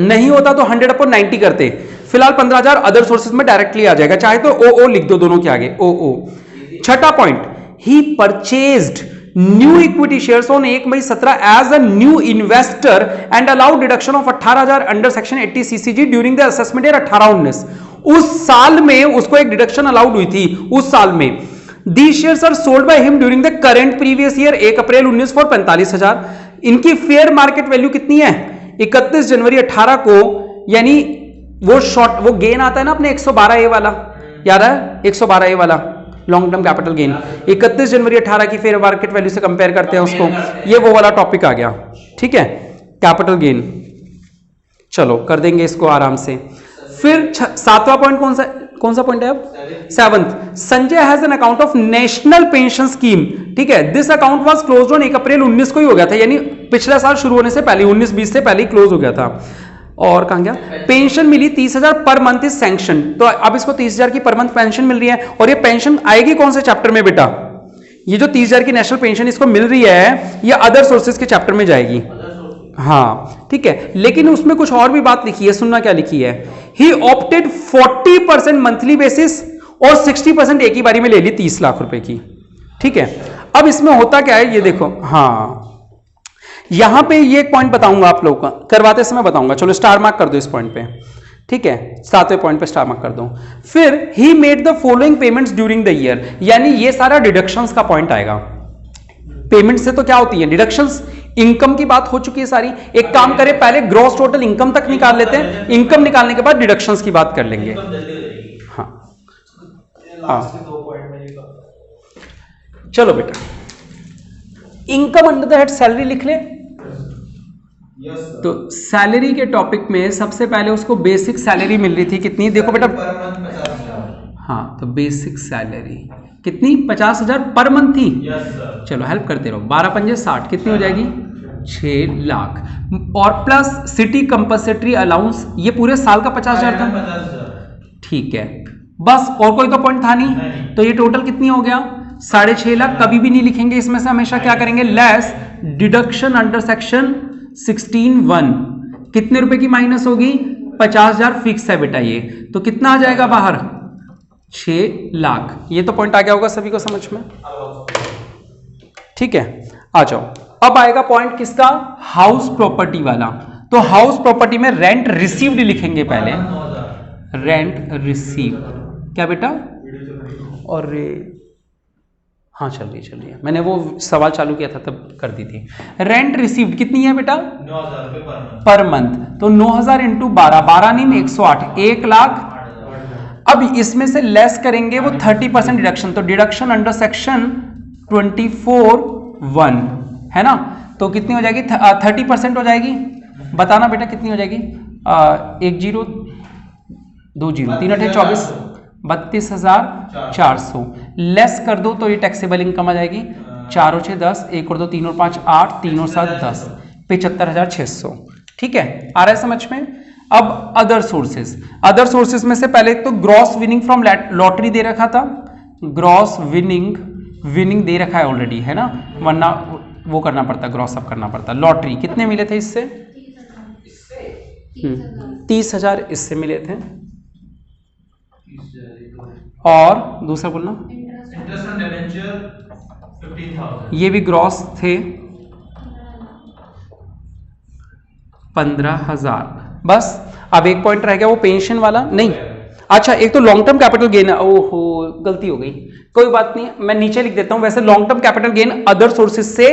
S1: नहीं होता तो 100/90 करते। फिलहाल 15,000 अदर सोर्सेज में डायरेक्टली आ जाएगा, चाहे तो ओ लिख दो दोनों के आगे, ओ। छठा point, he purchased new equity shares on 1 May 17 as a new investor and allowed deduction of 18,000 under section 80 CCG during the assessment year 18-19। उस साल में उसको एक डिडक्शन अलाउड हुई थी, उस साल में। These shares are sold by him during the current previous year 1 April 19 for 45,000। इनकी फेयर मार्केट वैल्यू कितनी है? 31 जनवरी 18 को, यानी वो गेन आता है ना अपने 112A वाला, याद है 112A वाला लॉन्ग टर्म कैपिटल गेन, 31 जनवरी 18 की फेयर मार्केट वैल्यू से कंपेयर करते हैं उसको, ये वो वाला टॉपिक आ गया। ठीक है, कैपिटल गेन, चलो कर देंगे इसको आराम से। फिर 7वां पॉइंट कौन सा पॉइंट है अब? 7th, Sanjay has an account of national pension scheme, ठीक है, this account was closed on 1 अप्रैल 19 को ही हो गया था, यानी पिछला साल शुरू होने से पहले 19-20 से पहले ही क्लोज हो गया था। और कहां गया? Pension milli 30,000 per month is sanction, तो अब इसको 30,000 की पर मंथ पेंशन मिल रही है, और ये पेंशन आएगी कौन से चैप्टर में बेटा? ये जो 30,000 की नेशनल पेंशन इसको मिल रही है, ये अदर सोर्सेज के चैप्टर में जाएगी। हाँ ठीक है, लेकिन उसमें कुछ और भी बात लिखी है, सुनना क्या लिखी है। ही ऑप्टेड 40% मंथली बेसिस और 60% एक ही बारी में ले ली 30 लाख रुपए की। ठीक है, अब इसमें होता क्या है ये देखो, हाँ यहां पे ये एक पॉइंट बताऊंगा आप लोगों को, करवाते समय बताऊंगा, चलो स्टार मार्क कर दो इस पॉइंट पे। ठीक है, 7वें पॉइंट पे स्टार मार्क कर दो। फिर ही made the following payments during the year, यानी ये सारा डिडक्शंस का पॉइंट आएगा। पेमेंट से तो क्या होती है? डिडक्शंस। इनकम की बात हो चुकी है सारी, एक काम करें पहले ग्रॉस टोटल इनकम तक निकाल लेते हैं, इनकम निकालने के बाद डिडक्शंस की बात कर लेंगे। हाँ चलो बेटा, income under the head salary लिख ले। तो सैलरी के टॉपिक में सबसे पहले उसको बेसिक सैलरी मिल रही थी कितनी? देखो बेटा, हाँ तो बेसिक सैलरी कितनी? 50,000 पर मंथ थी। चलो हेल्प करते रहो, 12×5 = 60, कितनी हो जाएगी? 6 लाख, और प्लस सिटी कंपल्सरी अलाउंस, ये पूरे साल का 50,000 था। ठीक है, बस और कोई तो पॉइंट था नहीं, तो ये टोटल कितनी हो गया? 6.5 लाख। कभी भी नहीं लिखेंगे इसमें से, हमेशा क्या करेंगे? लेस डिडक्शन अंडर सेक्शन 16(1), कितने रुपए की माइनस होगी? 50,000 फिक्स है बेटा ये, तो कितना आ जाएगा बाहर? 6 लाख। ये तो पॉइंट आ गया होगा सभी को समझ में। ठीक है, आ जाओ, अब आएगा पॉइंट किसका? हाउस प्रॉपर्टी वाला। तो हाउस प्रॉपर्टी में रेंट रिसीव्ड लिखेंगे पहले,
S2: 9,000।
S1: रेंट रिसीव क्या बेटा, और हाँ चल रही है, मैंने वो सवाल चालू किया था तब कर दी थी। रेंट रिसीव्ड कितनी है बेटा,
S2: 9,000 रुपये
S1: पर मंथ, तो 9,000 इंटू 12, 12 नहीं 108, 1,00,000। अब इसमें से लेस करेंगे वो 30% डिडक्शन, तो डिडक्शन अंडर सेक्शन 24(1) है ना, तो कितनी हो जाएगी, 30% हो जाएगी, बताना बेटा कितनी हो जाएगी, 1 0 2 0 3 8 24, 32,400 लेस कर दो तो ये टैक्सेबल इनकम आ जाएगी, 4 और 6 10, 1 और 2 3 और 5 8, 3 और 7 10, 75,600। ठीक है, आ रहा है समझ में। अब अदर सोर्सेस में से पहले तो ग्रॉस विनिंग फ्रॉम लॉटरी दे रखा था, ग्रॉस विनिंग दे रखा है ऑलरेडी, है ना, वरना वो करना पड़ता, ग्रॉस अप करना पड़ता। लॉटरी कितने मिले थे इससे, 30,000 इससे मिले थे, और दूसरा बोलना
S2: इंटरेस्ट ऑन डिबेंचर 15,000,
S1: ये भी ग्रॉस थे 15,000। बस अब एक पॉइंट रह गया वो पेंशन वाला नहीं, अच्छा एक तो लॉन्ग टर्म कैपिटल गेन, ओहो गलती हो गई, कोई बात नहीं मैं नीचे लिख देता हूं। वैसे long term capital gain other sources से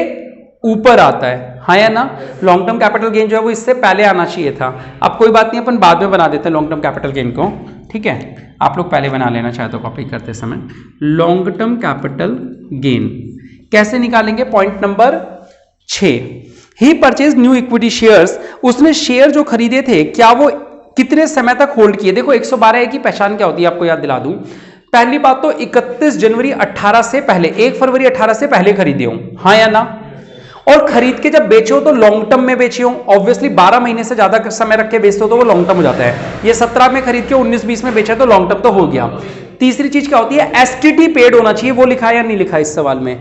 S1: ऊपर आता है, हाँ या ना, लॉन्ग टर्म कैपिटल गेन जो है वो इससे पहले आना चाहिए था। अब कोई बात नहीं, अपन बाद में बना देते हैं लॉन्ग टर्म कैपिटल गेन को, ठीक है, आप लोग पहले बना लेना चाहे तो कॉपी करते समय। लॉन्ग टर्म कैपिटल गेन कैसे निकालेंगे, पॉइंट नंबर 6, ही परचेज न्यू इक्विटी शेयर्स, उसने शेयर जो खरीदे थे क्या वो कितने समय तक होल्ड किए। देखो 112 की पहचान क्या होती है आपको याद दिला दूं। पहली बात तो 31 जनवरी 18 से पहले, 1 फरवरी 18 से पहले खरीदे हो, हाँ या ना, और खरीद के जब बेचे हो तो लॉन्ग टर्म में बेचे हो, ऑब्वियसली 12 महीने से ज्यादा समय रख के बेचते हो तो वो लॉन्ग टर्म हो जाता है। ये 17 में खरीद के 19-20 में बेचा तो लॉन्ग टर्म तो हो गया। तीसरी चीज क्या होती है, एसटीटी पेड होना चाहिए, वो लिखा है या नहीं लिखा है इस सवाल में,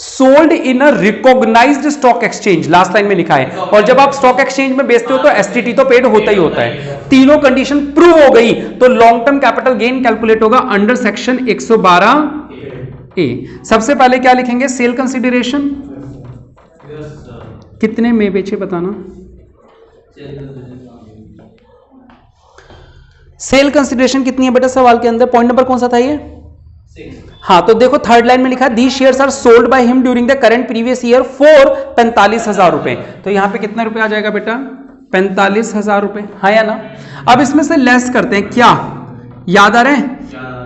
S1: sold in a recognised stock exchange, last line में लिखा है, और जब आप स्टॉक एक्सचेंज में बेचते हो तो एसटीटी तो पेड होता ही होता है। तीनों कंडीशन प्रूव हो गई तो long term capital gain calculate होगा अंडर सेक्शन 112A। सबसे पहले क्या लिखेंगे, सेल कंसिडरेशन कितने में बेचे बताना, सेल कंसिडरेशन कितनी है बेटा सवाल के अंदर, पॉइंट नंबर कौन सा था ये,
S2: 6।
S1: हाँ तो देखो थर्ड लाइन में लिखा है, these shares are sold by him during the current previous year for 45,000 रुपए, तो यहां पे कितने रुपए आ जाएगा बेटा, 45,000 रुपए, हाँ या ना। अब इसमें से लेस करते हैं, क्या याद आ रहे हैं,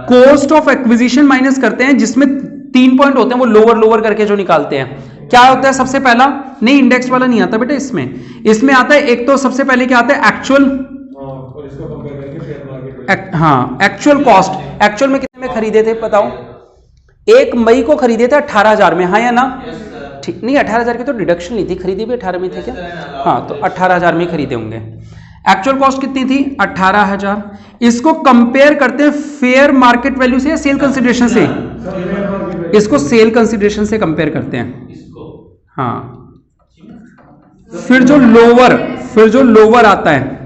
S1: कॉस्ट ऑफ एक्विजिशन माइनस करते हैं, जिसमें 3 पॉइंट होते हैं वो लोअर करके जो निकालते हैं। क्या होता है सबसे पहला, नहीं इंडेक्स वाला नहीं आता बेटा, इसमें आता है एक तो सबसे पहले क्या आता है, एक्चुअल,
S3: और इसको कंपेयर करके शेयर मार्केट,
S1: हाँ एक्चुअल कॉस्ट, एक्चुअल में कितने में खरीदे थे बताओ, 1 मई को खरीदे थे 18,000 में, हाँ या ना, ठीक नहीं 18,000 की तो डिडक्शन नहीं थी, खरीदे भी 18 में थे क्या, हाँ तो 18,000 में खरीदे होंगे। एक्चुअल कॉस्ट कितनी थी 18,000, इसको कंपेयर करते हैं फेयर मार्केट वैल्यू से या सेल कंसिडरेशन से, इसको सेल कंसिडरेशन से कंपेयर करते हैं, हाँ फिर जो लोअर आता है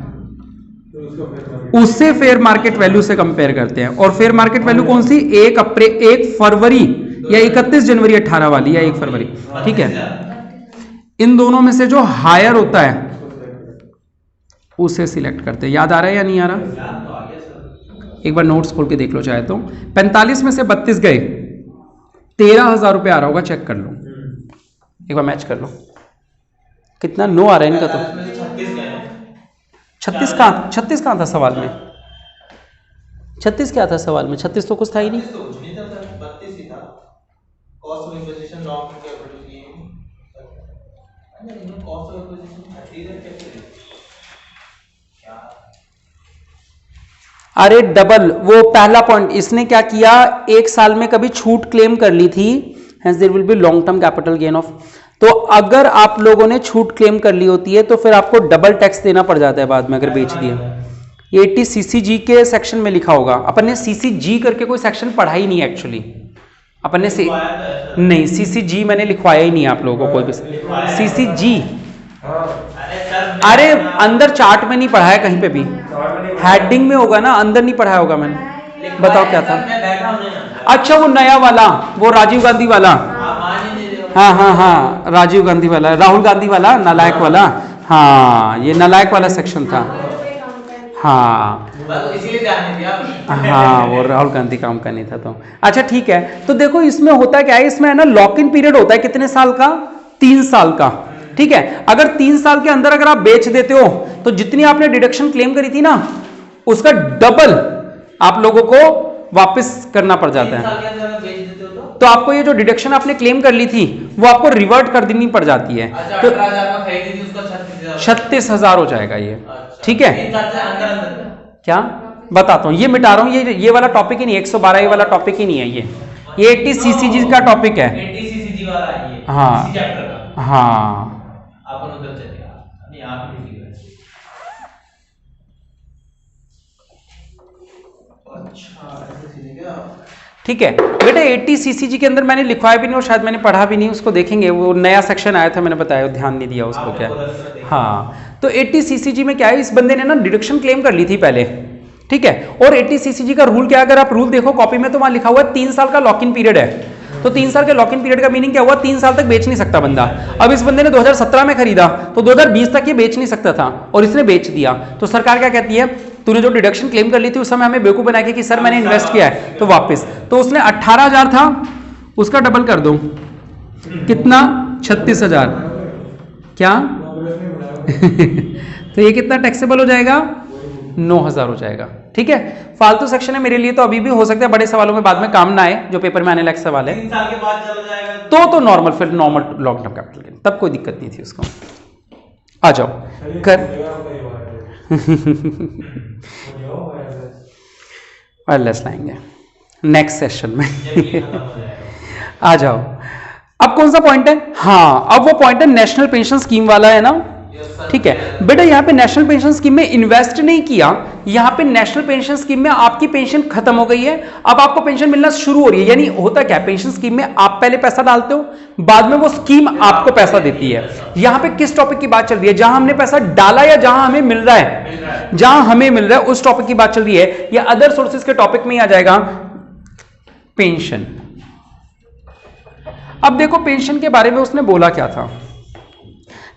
S1: उससे फेयर मार्केट वैल्यू से कंपेयर करते हैं, और फेयर मार्केट वैल्यू कौन सी, 1 फरवरी या 31 जनवरी 18 वाली या 1 फरवरी, ठीक है, इन दोनों में से जो हायर होता है उसे सिलेक्ट करते हैं। याद आ रहा है या नहीं आ रहा, एक बार नोट्स खोल के देख लो चाहे तो, 45 में से 32 गए, 13,000 रुपए आ रहा होगा, चेक कर लो एक बार, मैच कर लो कितना नो आ रहा है इनका, तो 36 कहाँ था सवाल में, 36 क्या था सवाल में, 36 तो कुछ था ही नहीं,
S2: 32 ही था, cost of acquisition long term capital gain, cost of acquisition 30 कैसे,
S1: अरे डबल, वो पहला पॉइंट इसने क्या किया, 1 साल में कभी छूट क्लेम कर ली थी, hence there will be long term capital gain of, तो अगर आप लोगों ने छूट क्लेम कर ली होती है तो फिर आपको डबल टैक्स देना पड़ जाता है बाद में अगर बेच दिया। ये 80 सीसीजी के सेक्शन में लिखा होगा, अपन ने सीसीजी करके कोई सेक्शन पढ़ा ही नहीं एक्चुअली, अपन ने नहीं सीसीजी मैंने लिखवाया ही नहीं आप लोगों को कोई भी सीसीजी, अरे अंदर चार्ट में नहीं पढ़ा है कहीं पे भी, हेडिंग में होगा ना, अंदर नहीं पढ़ाया होगा मैंने, बताओ क्या था, अच्छा वो नया वाला, वो राजीव गांधी वाला, हाँ राजीव गांधी वाला, राहुल गांधी वाला नालायक वाला, हाँ ये नालायक वाला सेक्शन था। हाँ
S2: बस इसीलिए ध्यान नहीं दिया।
S1: हाँ वो राहुल गांधी काम का नहीं था तो। अच्छा ठीक है, तो देखो इसमें होता क्या है, इसमें है ना लॉक इन पीरियड होता है कितने साल का, 3 साल का। ठीक है, अगर 3 साल के अंदर अगर आप बेच देते हो तो जितनी आपने डिडक्शन क्लेम करी थी ना उसका डबल आप लोगों को वापस करना पड़ जाता
S2: 3
S1: है।
S2: साल के अंदर आप बेच देते हो
S1: तो आपको ये जो डिडक्शन आपने क्लेम कर ली थी वो आपको रिवर्ट कर देनी पड़ जाती है।
S2: अच्छा
S1: तो
S2: 18,000 में खरीदी थी उसका 36,000।
S1: 36,000 हो जाएगा ये।
S2: अच्छा,
S1: ठीक है,
S2: 3 साल से अंदर अंदर
S1: क्या बताता हूँ, ये मिटा रहा हूँ, ये वाला टॉपिक ही नहीं, 112 ये वाला टॉपिक ही नहीं है, ये 80 सीसीजी का टॉपिक है।
S2: 80 सीसीजी वाला है ये,
S1: हाँ।
S2: इसी चैप्टर का।
S1: हाँ
S2: अपन उधर चलेगा, नहीं आप भी लिख रहे हैं। अच्छा ऐसे सीधे क्या?
S1: ठीक है बेटा, 80 सीसीजी के अंदर मैंने लिखवाया भी नहीं और शायद मैंने पढ़ा भी नहीं, उसको देखेंगे, वो नया सेक्शन आया था मैंने बताया, ध्यान नहीं दिया उसको क्या। हाँ तो 80 सीसीजी में क्या है, इस बंदे ने ना डिडक्शन क्लेम कर ली थी पहले। ठीक है, और 80 सीसीजी का रूल क्या है, अगर आप रूल देखो कॉपी में तो वहां लिखा हुआ है 3 साल का लॉक इन पीरियड है। तो 3 साल के लॉक इन पीरियड का मीनिंग क्या हुआ, 3 साल तक बेच नहीं सकता बंदा। अब इस बंदे ने 2017 में खरीदा तो 2020 तक ये बेच नहीं सकता था और इसने बेच दिया, तो सरकार क्या कहती है, तूने जो डिडक्शन क्लेम कर ली थी उस समय हमें बेवकूफ बना के कि सर मैंने इन्वेस्ट किया है तो वापस। तो उसने 18,000 था उसका डबल कर दो, कितना, 36,000 क्या तो ये कितना टैक्सेबल हो जाएगा, 9,000 हो जाएगा। ठीक है, फालतू सेक्शन है मेरे लिए तो अभी भी हो सकता है बड़े सवालों में बाद में काम ना आए, जो पेपर में आने लायक सवाल है
S2: 3 साल के बाद चला जाएगा
S1: तो नॉर्मल, फिर normal long term capital gain, तब कोई दिक्कत नहीं थी उसको। आ जाओ कर वायरलेस लाएंगे नेक्स्ट सेशन में आ जाओ। अब कौन सा पॉइंट है, हाँ अब वो पॉइंट है नेशनल पेंशन स्कीम वाला है ना। ठीक है बेटा, यहाँ पे नेशनल पेंशन स्कीम में इन्वेस्ट नहीं किया, यहाँ पे नेशनल पेंशन स्कीम में आपकी पेंशन खत्म हो गई है, अब आपको पेंशन मिलना शुरू हो रही है। यानी होता क्या है, पेंशन स्कीम में आप पहले पैसा डालते हो, बाद में वो स्कीम आपको पैसा देती है। यहाँ पे किस टॉपिक की बात चल रही है, जहां हमने पैसा डाला या जहां हमें मिल रहा है, जहां हमें मिल रहा है उस टॉपिक की बात चल रही है। या अदर सोर्सेज के टॉपिक में आ जाएगा पेंशन। अब देखो पेंशन के बारे में उसने बोला क्या था।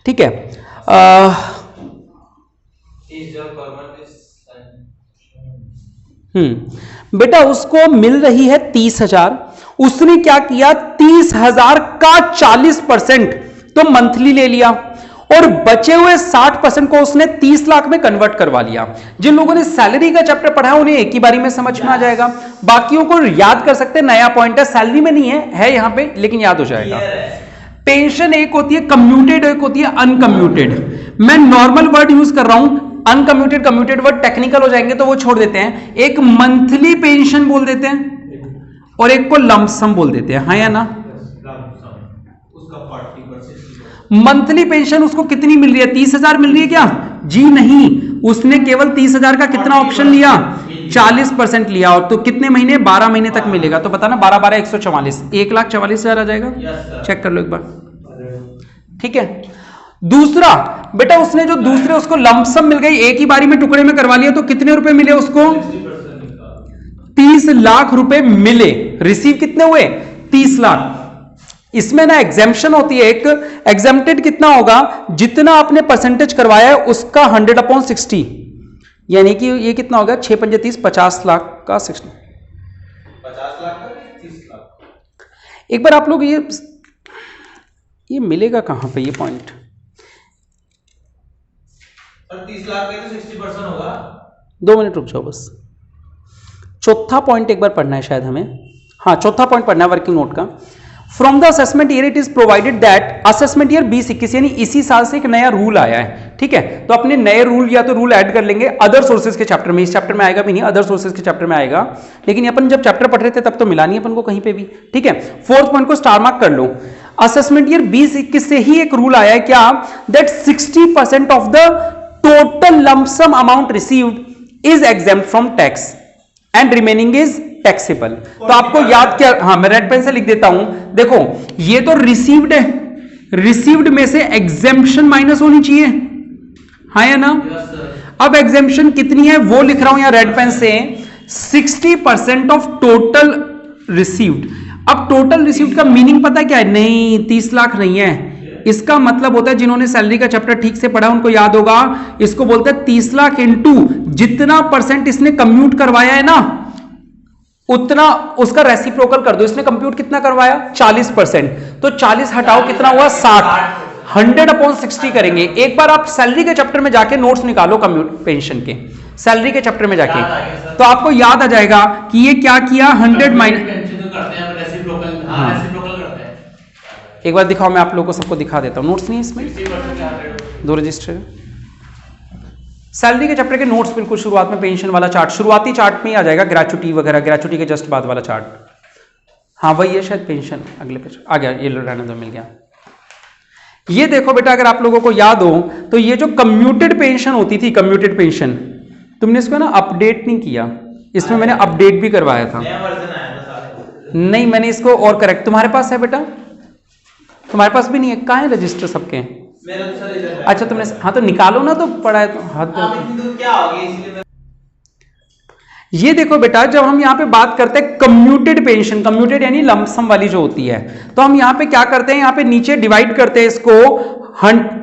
S1: ठीक है, बेटा उसको मिल रही है 30,000, उसने क्या किया 30,000 का 40% तो मंथली ले लिया और बचे हुए 60% को उसने 30 लाख में कन्वर्ट करवा लिया। जिन लोगों ने सैलरी का चैप्टर पढ़ा है उन्हें एक ही बारी में समझ में आ जाएगा, बाकियों को याद कर सकते हैं, नया पॉइंट है, सैलरी में नहीं है यहां पे लेकिन याद हो जाएगा। पेंशन एक होती है कम्यूटेड, एक होती है अनकम्यूटेड। मैं नॉर्मल वर्ड यूज कर रहा हूं, अनकम्यूटेड कम्यूटेड वर्ड टेक्निकल हो जाएंगे तो वो छोड़ देते हैं। एक मंथली पेंशन बोल देते हैं और एक को लमसम बोल देते हैं, हाँ या ना।
S2: उसका 40%।
S1: मंथली पेंशन उसको कितनी मिल रही है, 30,000 मिल रही है क्या, जी नहीं, उसने केवल 30,000 का कितना ऑप्शन लिया, 40% लिया। और तो कितने महीने, 12 महीने तक मिलेगा। तो बताना 12 12 144, 1,44,000 आ जाएगा। चेक कर लो एक बार। ठीक है, दूसरा बेटा उसने जो दूसरे उसको लमसम मिल गई, एक ही बारी में टुकड़े में करवा लिया, तो कितने रुपए मिले उसको, 30 लाख रुपए मिले। रिसीव कितने हुए, 30 लाख। इसमें ना एग्जेम्पशन होती है, एक एग्जेम्प्टेड कितना होगा, जितना आपने परसेंटेज करवाया है उसका 100/60, यानी कि ये कितना होगा 6 पंजे 30, 50 लाख का 60,
S2: 50 लाख का 30 लाख।
S1: एक बार आप लोग ये मिलेगा कहां पे ये पॉइंट,
S2: और 30 लाख का तो 60% होगा।
S1: 2 मिनट रुक जाओ बस। चौथा पॉइंट एक बार पढ़ना है शायद हमें, हाँ चौथा पॉइंट पढ़ना है वर्किंग नोट का। From the assessment year it is provided that, assessment year 2021 यानी इसी साल से एक नया रूल आया है। ठीक है, तो अपने नए रूल या तो रूल ऐड कर लेंगे अदर सोर्सेज के चैप्टर में, इस चैप्टर में आएगा भी नहीं, अदर सोर्सेज के चैप्टर में आएगा, लेकिन अपन जब चैप्टर पढ़ रहे थे तब तो मिला नहीं अपन को कहीं पे भी। ठीक है, फोर्थ पॉइंट को स्टार मार्क कर लो। असेसमेंट ईयर 2021 से ही एक रूल आया है क्या, that 60% of the total lump sum amount received is exempt from tax and remaining is taxable. तो आपको याद क्या, हाँ मैं रेड पेन से लिख देता हूं, देखो ये तो रिसीव्ड है, रिसीव्ड में से एग्जेम्पशन माइनस होनी चाहिए, हाँ या ना। अब एग्जेम्पशन कितनी है वो लिख रहा हूं यहां रेड पेन से, 60% ऑफ टोटल रिसीव्ड। अब टोटल रिसीव्ड का मीनिंग पता क्या है, नहीं 30 लाख नहीं है, इसका मतलब होता है, जिन्होंने सैलरी का चैप्टर ठीक से पढ़ा उनको याद होगा, इसको बोलते हैं 30 लाख इंटू जितना परसेंट इसने कम्यूट करवाया है ना, उतना उसका रेसिप्रोकल कर दो। इसने कंप्यूट कितना करवाया 40%, तो 40 हटाओ कितना हुआ 60। 100/60 करेंगे। एक बार आप सैलरी के चैप्टर में जाके नोट्स निकालो कम्यूट पेंशन के, सैलरी के चैप्टर में जाके, तो आपको याद आ जाएगा कि ये क्या किया 100 माइनस। एक बार दिखाओ, मैं आप लोगों को सबको दिखा देता हूँ, नोट्स नहीं है इसमें, 2 रजिस्टर सैलरी के चैप्टर के नोट्स बिल्कुल शुरुआत में पेंशन वाला चार्ट, शुरुआती चार्ट में ही आ जाएगा, ग्रेचुटी वगैरह, ग्रेचुटी के जस्ट बाद वाला चार्ट। हाँ वही है शायद पेंशन, अगले पेज आ गया, ये रहने दो, मिल गया। ये देखो बेटा, अगर आप लोगों को याद हो तो ये जो कम्यूटेड पेंशन होती थी, कम्यूटेड पेंशन, तुमने इसको ना अपडेट नहीं किया, इसमें मैंने अपडेट भी करवाया था।
S2: नया वर्जन आया था
S1: नहीं, मैंने इसको और करेक्ट, तुम्हारे पास है बेटा? तुम्हारे पास भी नहीं है? कहाँ है रजिस्टर सबके?
S2: मेरा तो सर इधर है।
S1: अच्छा तुमने, हाँ तो निकालो ना, तो पड़ा है तो हाथ।
S2: इतनी दूर क्या हो गई, इसलिए
S1: ये देखो बेटा, जब हम यहाँ पे बात करते हैं कम्यूटेड पेंशन, कम्यूटेड यानी लमसम वाली जो होती है, तो हम यहाँ पे क्या करते हैं, यहाँ पे नीचे डिवाइड करते हैं इसको,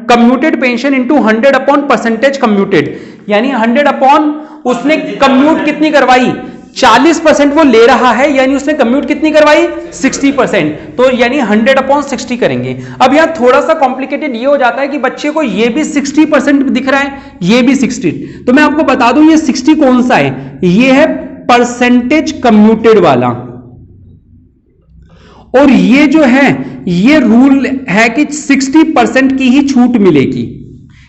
S1: कम्यूटेड पेंशन इंटू 100/% कम्यूटेड, यानी 100 उसने कम्यूट कितनी करवाई 40% वो ले रहा है, यानी उसने कम्यूट कितनी करवाई 60%, तो यानी 100/60 करेंगे। अब यहाँ थोड़ा सा कॉम्प्लिकेटेड ये हो जाता है कि बच्चे को ये भी 60% दिख रहा है, ये भी 60, तो मैं आपको बता दूं ये 60 कौन सा है, ये है परसेंटेज कम्यूटेड वाला, और ये जो है ये रूल है कि 60% की ही छूट मिलेगी।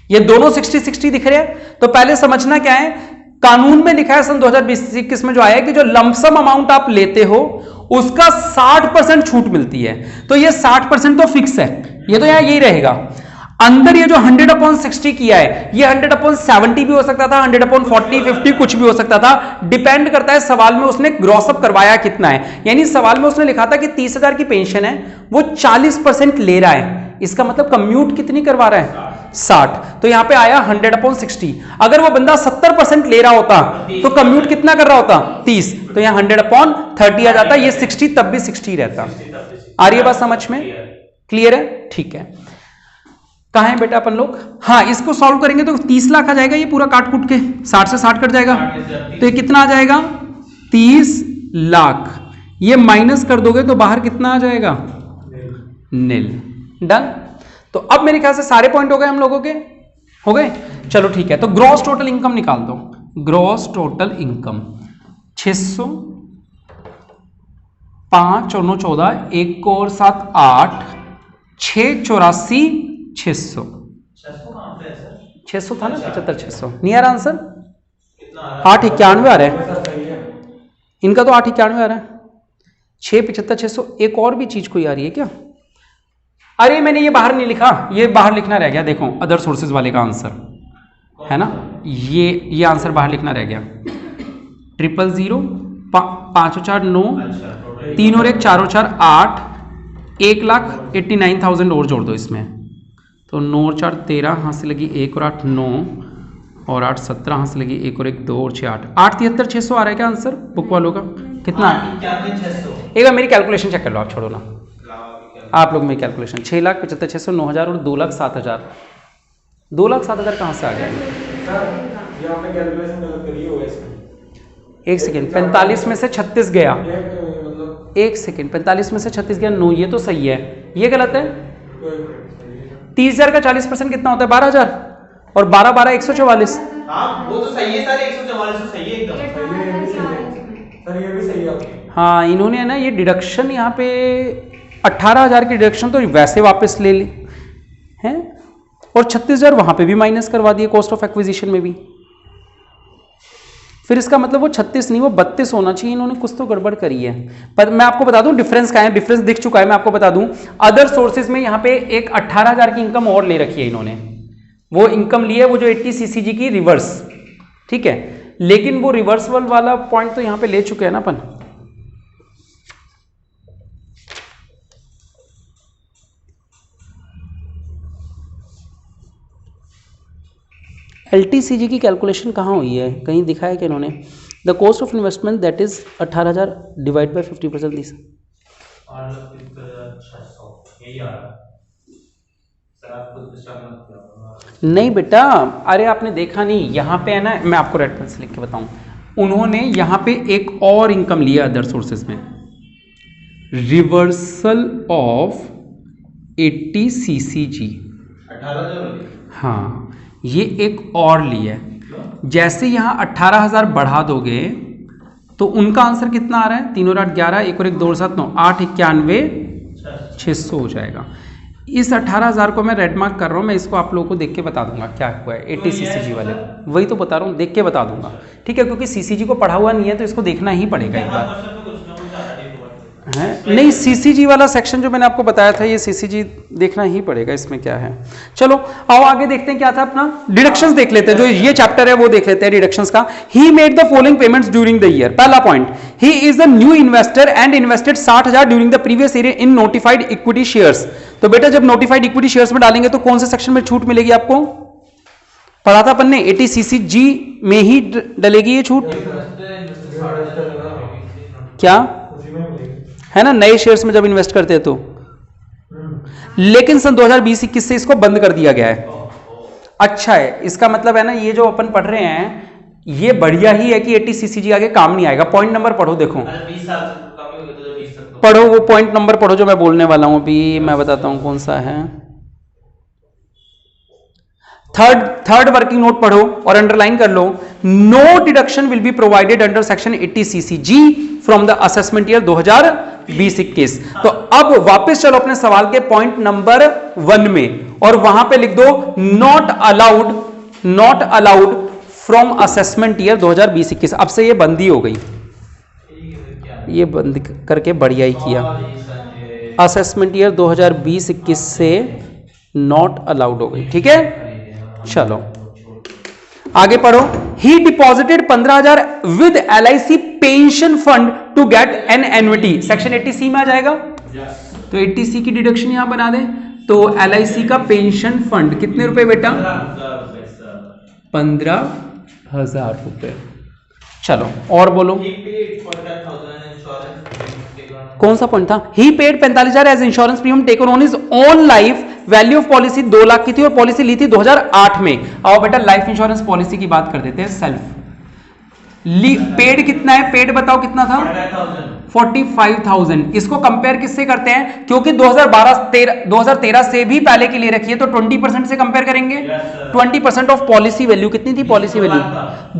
S1: ये दोनों 60-60 दिख रहे हैं, तो पहले समझना क्या है, कानून में लिखा है सन 2020-21 में जो आया है कि जो लमसम अमाउंट आप लेते हो उसका 60% छूट मिलती है, तो ये 60% तो फिक्स है, ये तो यहां यही रहेगा। अंदर ये जो 100/60 किया है, ये 100/70 भी हो सकता था, 100/40, 50 कुछ भी हो सकता था, डिपेंड करता है सवाल में उसने ग्रॉसअप करवाया कितना है। यानी सवाल में उसने लिखा था कि 30,000 की पेंशन है, वो 40% ले रहा है, इसका मतलब कम्यूट कितनी करवा रहा है 60, तो यहां पे आया 100/60। अगर वो बंदा 70% ले रहा होता तो कम्यूट कितना कर रहा होता 30, तो यहां 100/30 आ जाता, ये 60 तब भी 60 रहता। आ रही है बात समझ में? क्लियर है? ठीक है। कहां है बेटा अपन लोग? हाँ, इसको सॉल्व करेंगे तो 30 लाख आ जाएगा, ये पूरा काट कूट के 60 से 60 कट जाएगा, तो ये कितना आ जाएगा 30 लाख। ये माइनस कर दोगे तो बाहर कितना आ जाएगा नील। डन। तो अब मेरे ख्याल से सारे पॉइंट हो गए हम लोगों के, हो गए? चलो ठीक है, तो ग्रॉस टोटल इनकम निकाल दो। ग्रॉस टोटल इनकम 600, 5 और 9 14, 1 और 7 8, 6 84 600। 600 था ना, 75 600 नहीं आ रहा आंसर, 891 आ रहा है इनका, तो 891 आ रहा है, 6 75 600। एक और भी चीज कोई आ रही है क्या? अरे मैंने ये बाहर नहीं लिखा, ये बाहर लिखना रह गया, देखो अदर सोर्सेज वाले का आंसर है ना, ये आंसर बाहर लिखना रह गया। 000, 5 और 4 9, 3 और 1 4 और 4 8, 1,89,000 और जोड़ दो इसमें, तो 9 और 4 13, हाथ से लगी 1 और 8 9 और 8 17, हाथ से लगी 1 और 1 2 और 6 8, 873 600 आ रहा है क्या आंसर बुक वालों का? कितना? एक बार मेरी कैलकुलेशन चेक कर लो, आप छोड़ो ना, आप लोग मेरी कैलकुलेशन 6,75,600 9,000 और 2,07,000। 2,07,000 कहाँ से आ गया? एक सेकेंड, 45 में से 36 गया, एक सेकेंड, 45 में से 36 गया 9, ये तो सही है, ये गलत है। 30,000 का 40% कितना होता है 12,000, और 12 12 144।
S2: हाँ वो तो सही है सर, 144 तो सही है एकदम
S3: सर, ये भी सही है।
S1: हाँ इन्होंने है ना ये डिडक्शन यहाँ पे 18,000 की डिडक्शन तो वैसे वापस ले ली है, और 36,000 वहां पे भी माइनस करवा दिए कॉस्ट ऑफ एक्विजिशन में भी, फिर इसका मतलब वो 36 नहीं वो 32 होना चाहिए, इन्होंने कुछ तो गड़बड़ करी है। पर मैं आपको बता दूं डिफरेंस क्या है, डिफरेंस दिख चुका है, मैं आपको बता दूं अदर सोर्सेज में यहाँ पे एक 18,000 की इनकम और ले रखी है इन्होंने, वो इनकम ली है वो जो 80 CCG की रिवर्स, ठीक है, लेकिन वो रिवर्सल वाला पॉइंट तो यहाँ पे ले चुके हैं ना अपन। LTCG की कैलकुलेशन कहाँ हुई है, कहीं दिखा है कि इन्होंने? The cost of investment that is 18,000 divide by 50% this.
S2: Sir आप खुद डिस्टर्ब मत करो।
S1: नहीं बेटा, अरे आपने देखा नहीं, यहाँ पे है ना, मैं आपको रेड पेन से लिख के बताऊं, उन्होंने यहाँ पे एक और इनकम लिया अदर सोर्सेज में, रिवर्सल ऑफ 80 CCG।
S2: 18,000
S1: हाँ, ये एक और लिया है। जैसे यहाँ 18,000 बढ़ा दोगे तो उनका आंसर कितना आ रहा है, 3 और 8 11, 1 और 1 2 और 7 9, 8 91 600 हो जाएगा। इस 18,000 को मैं रेड मार्क कर रहा हूँ, मैं इसको आप लोगों को देख के बता दूंगा क्या हुआ है 80 CCG वाले, वही तो बता रहा हूँ, देख के बता दूंगा, ठीक है, क्योंकि CCG को पढ़ा हुआ नहीं है तो इसको देखना ही पड़ेगा एक बार है। नहीं, CCG वाला सेक्शन जो मैंने आपको बताया था, ये CCG देखना ही पड़ेगा, इसमें क्या है। चलो आओ आगे देखते हैं क्या था अपना, डिडक्शंस देख लेते हैं, जो ये चैप्टर है वो देख लेते हैं डिडक्शंस का। He made the following payments during the year. पहला point, he is the new investor and invested 60,000 during the previous year in notified equity shares. तो बेटा जब नोटिफाइड इक्विटी शेयर्स में डालेंगे तो कौन से सेक्शन में छूट मिलेगी आपको, पढ़ा था अपन ने, 80 CCG में ही डलेगी ये छूट, क्या
S3: उसी में मिलेगी।
S1: है ना, नए शेयर्स में जब इन्वेस्ट करते हैं तो। लेकिन सन 2020-21 से इसको बंद कर दिया गया है। अच्छा है, इसका मतलब है ना, ये जो अपन पढ़ रहे हैं ये बढ़िया ही है कि 80 CCG आगे काम नहीं आएगा। पॉइंट नंबर पढ़ो, देखो
S2: 20 साल से कम ही हो गए तो 20 तक तो
S1: पढ़ो, वो पॉइंट नंबर पढ़ो जो मैं बोलने वाला हूं अभी, मैं बताता हूं कौन सा है। थर्ड वर्किंग नोट पढ़ो और अंडरलाइन कर लो, no deduction will be provided under section 80 CCG from the assessment year 2020-21। तो अब वापस चलो अपने सवाल के पॉइंट नंबर 1 में और वहां पे लिख दो not allowed from assessment year 2020-21। अब से ये बंदी हो गई, ये बंद करके बढ़िया ही किया, असेसमेंट ईयर 2020-21 से नॉट अलाउड हो गई, ठीक है। चलो आगे पढ़ो, he deposited 15,000 with LIC pension fund to get an annuity. Section 80C में आ जाएगा, तो 80C की डिडक्शन यहां बना दें। तो LIC का पेंशन फंड कितने रुपए बेटा, 15,000 रुपए। चलो और बोलो, कौन सा पॉइंट था, he paid 45,000 as insurance premium taken on his own life, value of policy 2 lakh की थी और पॉलिसी ली थी 2008 में। आओ बेटा लाइफ इंश्योरेंस पॉलिसी की बात कर देते हैं। सेल्फ पेड कितना है, पेड बताओ कितना था, 45,000। इसको कंपेयर किससे करते हैं, क्योंकि 2013 से भी पहले की ले रखी है तो 20% से कंपेयर करेंगे। 20% ऑफ पॉलिसी वैल्यू कितनी थी, पॉलिसी वैल्यू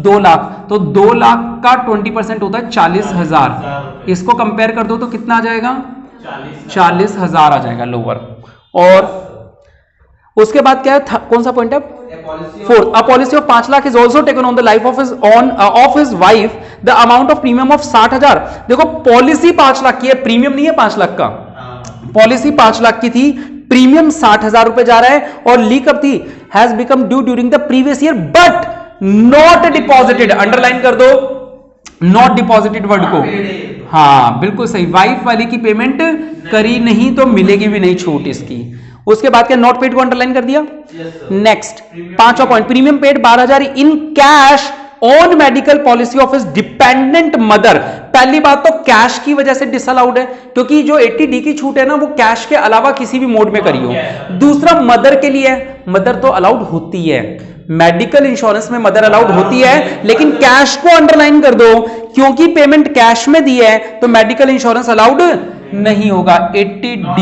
S1: 2 लाख, तो 2 लाख का 20% होता है 40,000। इसको कंपेयर कर दो तो कितना आ जाएगा, 40,000 आ जाएगा लोअर। और उसके बाद क्या है, कौन सा पॉइंट है, 4, a policy of 5 lakh is also taken on the life of his wife, the amount of premium of 60,000। देखो पॉलिसी 5 लाख की है, प्रीमियम नहीं है 5 लाख का, पॉलिसी 5 लाख की थी, प्रीमियम 60,000 रुपए जा रहा है और ली कब थी, has become due during the previous year but not deposited. Underline कर दो नॉट डिपॉजिटेड वर्ड को, हाँ बिल्कुल सही, वाइफ वाली की पेमेंट करी नहीं तो मिलेगी भी नहीं छूट इसकी। उसके बाद क्या, नॉट पेड को अंडरलाइन कर दिया। नेक्स्ट 5वां point, premium paid 12,000 in cash on medical policy of his dependent mother. पहली बात तो कैश की वजह से डिसअलाउड है, क्योंकि जो 80D की छूट है ना वो कैश के अलावा किसी भी मोड में करी हो। दूसरा मदर के लिए, मदर तो अलाउड होती है, मेडिकल इंश्योरेंस में मदर अलाउड होती है, लेकिन कैश को अंडरलाइन कर दो, क्योंकि पेमेंट कैश में दी है तो मेडिकल इंश्योरेंस अलाउड नहीं होगा। 80D,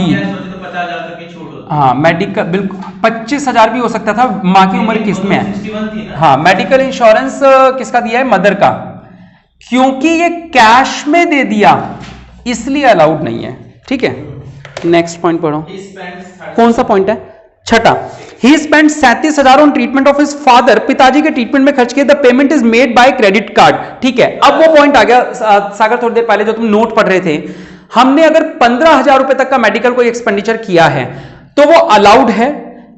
S1: हाँ मेडिकल बिल्कुल 25,000 भी हो सकता था, माँ की उम्र किसमें है, हाँ मेडिकल इंश्योरेंस किसका दिया है, मदर का, क्योंकि ये कैश में दे दिया इसलिए अलाउड नहीं है, ठीक है। नेक्स्ट पॉइंट पढ़ो, कौन सा पॉइंट है, छठा, he spend 37,000 on treatment of his father. पिताजी के ट्रीटमेंट में खर्च किए, the payment is made by credit card, ठीक है। अब वो पॉइंट आ गया सागर, थोड़ी देर पहले जो तुम नोट पढ़ रहे थे, हमने अगर 15,000 रुपए तक का मेडिकल कोई एक्सपेंडिचर किया है तो वो अलाउड है,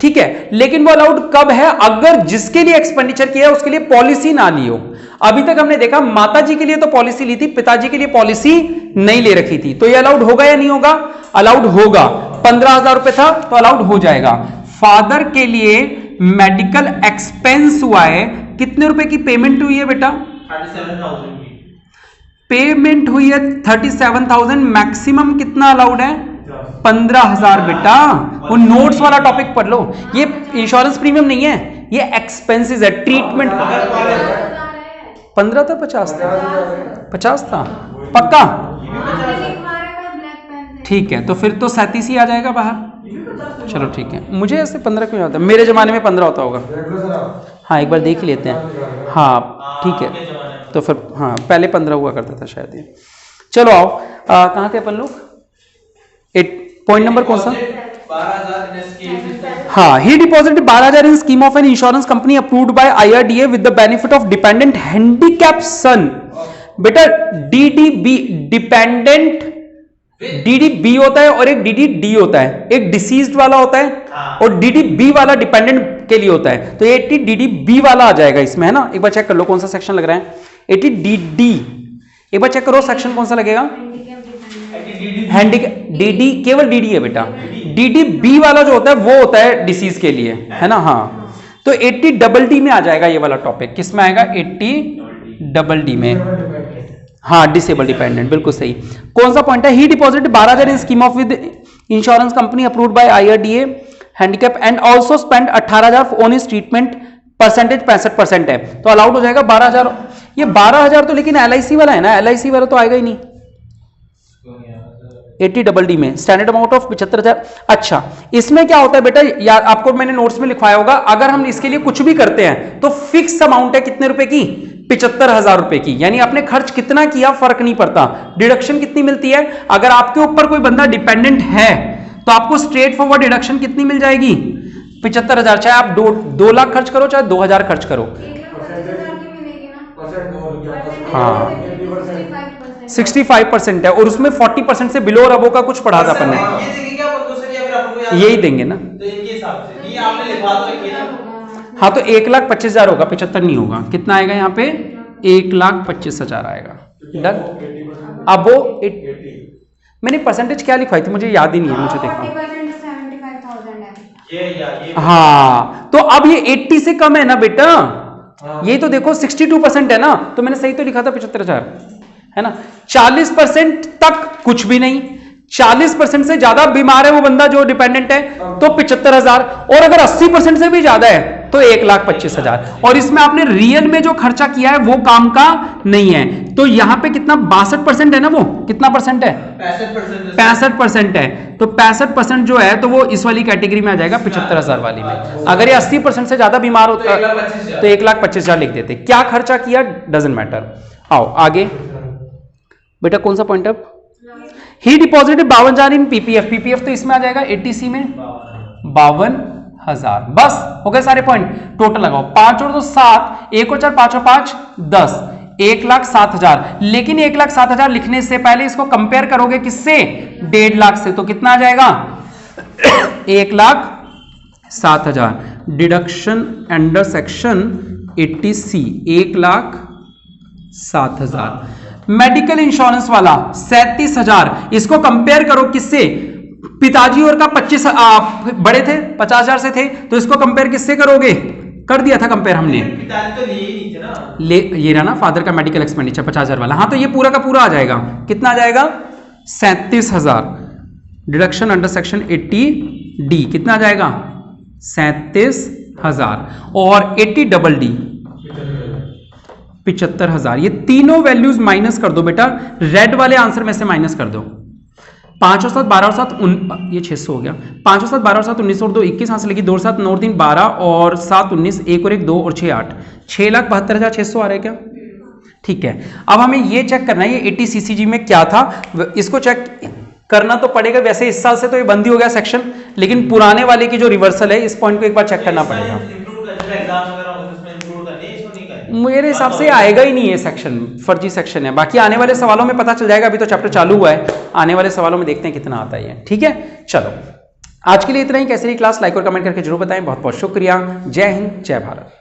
S1: ठीक है, लेकिन वो अलाउड कब है, अगर जिसके लिए एक्सपेंडिचर किया है उसके लिए पॉलिसी ना ली हो। अभी तक हमने देखा माता जी के लिए तो पॉलिसी ली थी, पिताजी के लिए पॉलिसी नहीं ले रखी थी, तो ये अलाउड होगा या नहीं होगा, अलाउड होगा। 15,000 रुपए था तो अलाउड हो जाएगा। फादर के लिए मेडिकल एक्सपेंस हुआ है, कितने रुपए की पेमेंट हुई है बेटा,
S2: 37,000 की
S1: पेमेंट हुई है 37,000, मैक्सिमम कितना अलाउड है, 15,000 बेटा, वो नोट्स वाला टॉपिक पढ़ लो। ये इंश्योरेंस प्रीमियम नहीं है, ये एक्सपेंसेस है, ट्रीटमेंट। 15 था 50 था? 50 था पक्का? ठीक है, तो फिर तो 37 ही आ जाएगा बाहर। चलो ठीक है, मुझे ऐसे 15 क्यों आता है, मेरे जमाने में 15 होता होगा। हाँ एक बार देख ही लेते हैं। हाँ ठीक है, तो फिर हाँ पहले 15 हुआ करता था शायद ये। चलो आओ, कहाँ थे अपन लोग? पॉइंट नंबर कौन सा?
S2: 12,000
S1: हाँ, he deposited 12,000 in scheme of an insurance company approved by IRDA with the benefit of dependent handicap son. बेटा DDB डिपेंडेंट, DDB होता है और एक DDD होता है, एक डिसीज्ड वाला होता है और DDB वाला डिपेंडेंट के लिए होता है। तो 80 DDB वाला आ जाएगा इसमें, है ना? एक बार चेक कर लो कौन सा सेक्शन लग रहा है। 80 DD, एक बार चेक करो सेक्शन कौन सा लगेगा। हैंडीकैप DD, केवल DD है बेटा। DDB वाला जो होता है वो होता है डिसीज के लिए, है ना? हाँ, तो 80 डबल डी में आ जाएगा ये वाला टॉपिक। किस में आएगा? 80 डबल डी में। हाँ, डिसेबल डिपेंडेंट, बिल्कुल सही। कौन सा पॉइंट है? ही deposited 12,000 in scheme of with insurance company approved by IRDA handicap and also spend 18,000 on his treatment. Percentage 65% है, तो अलाउड हो जाएगा 12,000। ये 12,000 तो लेकिन LIC वाला है ना, LIC वाला तो आएगा ही नहीं। 80 डबल डी में स्टैंडर्ड अमाउंट ऑफ 75,000। अच्छा, इसमें क्या होता है बेटा, या आपको मैंने नोट्स में लिखवाया होगा, अगर हम इसके लिए कुछ भी करते हैं तो फिक्स अमाउंट है कितने रुपए की? 75,000 रुपए की। यानी आपने खर्च कितना किया फर्क नहीं पड़ता। डिडक्शन कितनी मिलती है? अगर आपके ऊपर कोई बंदा डिपेंडेंट है तो आपको स्ट्रेट फॉरवर्ड डिडक्शन कितनी मिल जाएगी? 75,000। चाहे आप 2 लाख खर्च करो चाहे 2,000 खर्च करो। हाँ 65% है, और उसमें 40% से बिलो और अबो का कुछ पढ़ा था अपन ने।
S2: ये देंगे क्या अपन दूसरे, या फिर अपन को याद
S1: यही देंगे ना।
S2: तो इनके हिसाब से ये आपने लिखवा तो रखी है ना।
S1: हाँ, तो 1,25,000 होगा, 75 नहीं होगा। कितना आएगा यहाँ पे? 1,25,000 आएगा। डन। अब वो मैंने परसेंटेज क्या लिखवाई थी मुझे याद ही नहीं है, मुझे देखो।
S2: ये
S1: हाँ, तो अब ये 80 से कम है ना बेटा, ये तो देखो 62% है ना, तो मैंने सही तो लिखा था 75,000, है ना? 40% तक कुछ भी नहीं, 40% से ज्यादा बीमार है वो बंदा जो डिपेंडेंट है तो 75,000, और अगर 80% से भी ज्यादा है तो 1,25,000। और इसमें आपने रियल में जो खर्चा किया है वो काम का नहीं है, तो यहां पे कितना 62% है ना, वो कितना परसेंट है? 65% है। तो 65% जो है तो वो इस वाली कैटेगरी में आ जाएगा 75,000 वाली में। अगर ये 80% से ज्यादा बीमार होता तो 1,25,000 लिख देते। क्या खर्चा किया डजंट मैटर। आओ आगे बेटा, कौन सा पॉइंट अब? ही डिपॉजिटेड 52,000 इन PPF। PPF तो इसमें आ जाएगा 80C में 52,000। बस हो गए सारे पॉइंट। टोटल लगाओ, 5 और 2 7, 1 और 4 5 और 5 10, 1,07,000। लेकिन 1,07,000 लिखने से पहले इसको कंपेयर करोगे किससे? 1.5 लाख से, तो कितना आ जाएगा? 1,07,000। Deduction under section 80C 1,07,000। Medical insurance वाला 37,000। इसको कंपेयर करो किससे? पिताजी और का 25 बड़े थे, 50,000 से थे, तो इसको कंपेयर किससे करोगे? कर दिया था कंपेयर हमने।
S2: पिताजी तो लिए ही नहीं थे ना।
S1: ये रहा ना फादर का मेडिकल एक्सपेंडिचर 50,000 वाला। हाँ, तो ये पूरा का पूरा आ जाएगा। कितना आ जाएगा? 37,000। डिडक्शन अंडर सेक्शन 80D कितना आ जाएगा? 37,000। और 80 डबल डी 75,000। ये तीनों वैल्यूज माइनस कर दो बेटा, रेड वाले आंसर में से माइनस कर दो। 5 और 7 12 और 7 ये 600 हो गया। 5 और 7 12 और 7 19 और 2 21, यहाँ से लगी 2 और 7 9 और 3 12 और 7 19, 1 और 1 2 और 6 8, 6,72,600 आ रहा है क्या? ठीक है, अब हमें ये चेक करना है ये 80 CCG में क्या था, इसको चेक करना तो पड़ेगा। वैसे इस साल से तो ये बंद ही हो गया सेक्शन, लेकिन पुराने वाले की जो रिवर्सल है इस पॉइंट को एक बार चेक करना पड़ेगा। मेरे हिसाब से आएगा ही नहीं ये सेक्शन, फर्जी सेक्शन है। बाकी आने वाले सवालों में पता चल जाएगा, अभी तो चैप्टर चालू हुआ है, आने वाले सवालों में देखते हैं कितना आता है। ठीक है, चलो आज के लिए इतना ही। कैसी रही क्लास, लाइक और कमेंट करके जरूर बताएं। बहुत बहुत शुक्रिया। जय हिंद, जय भारत।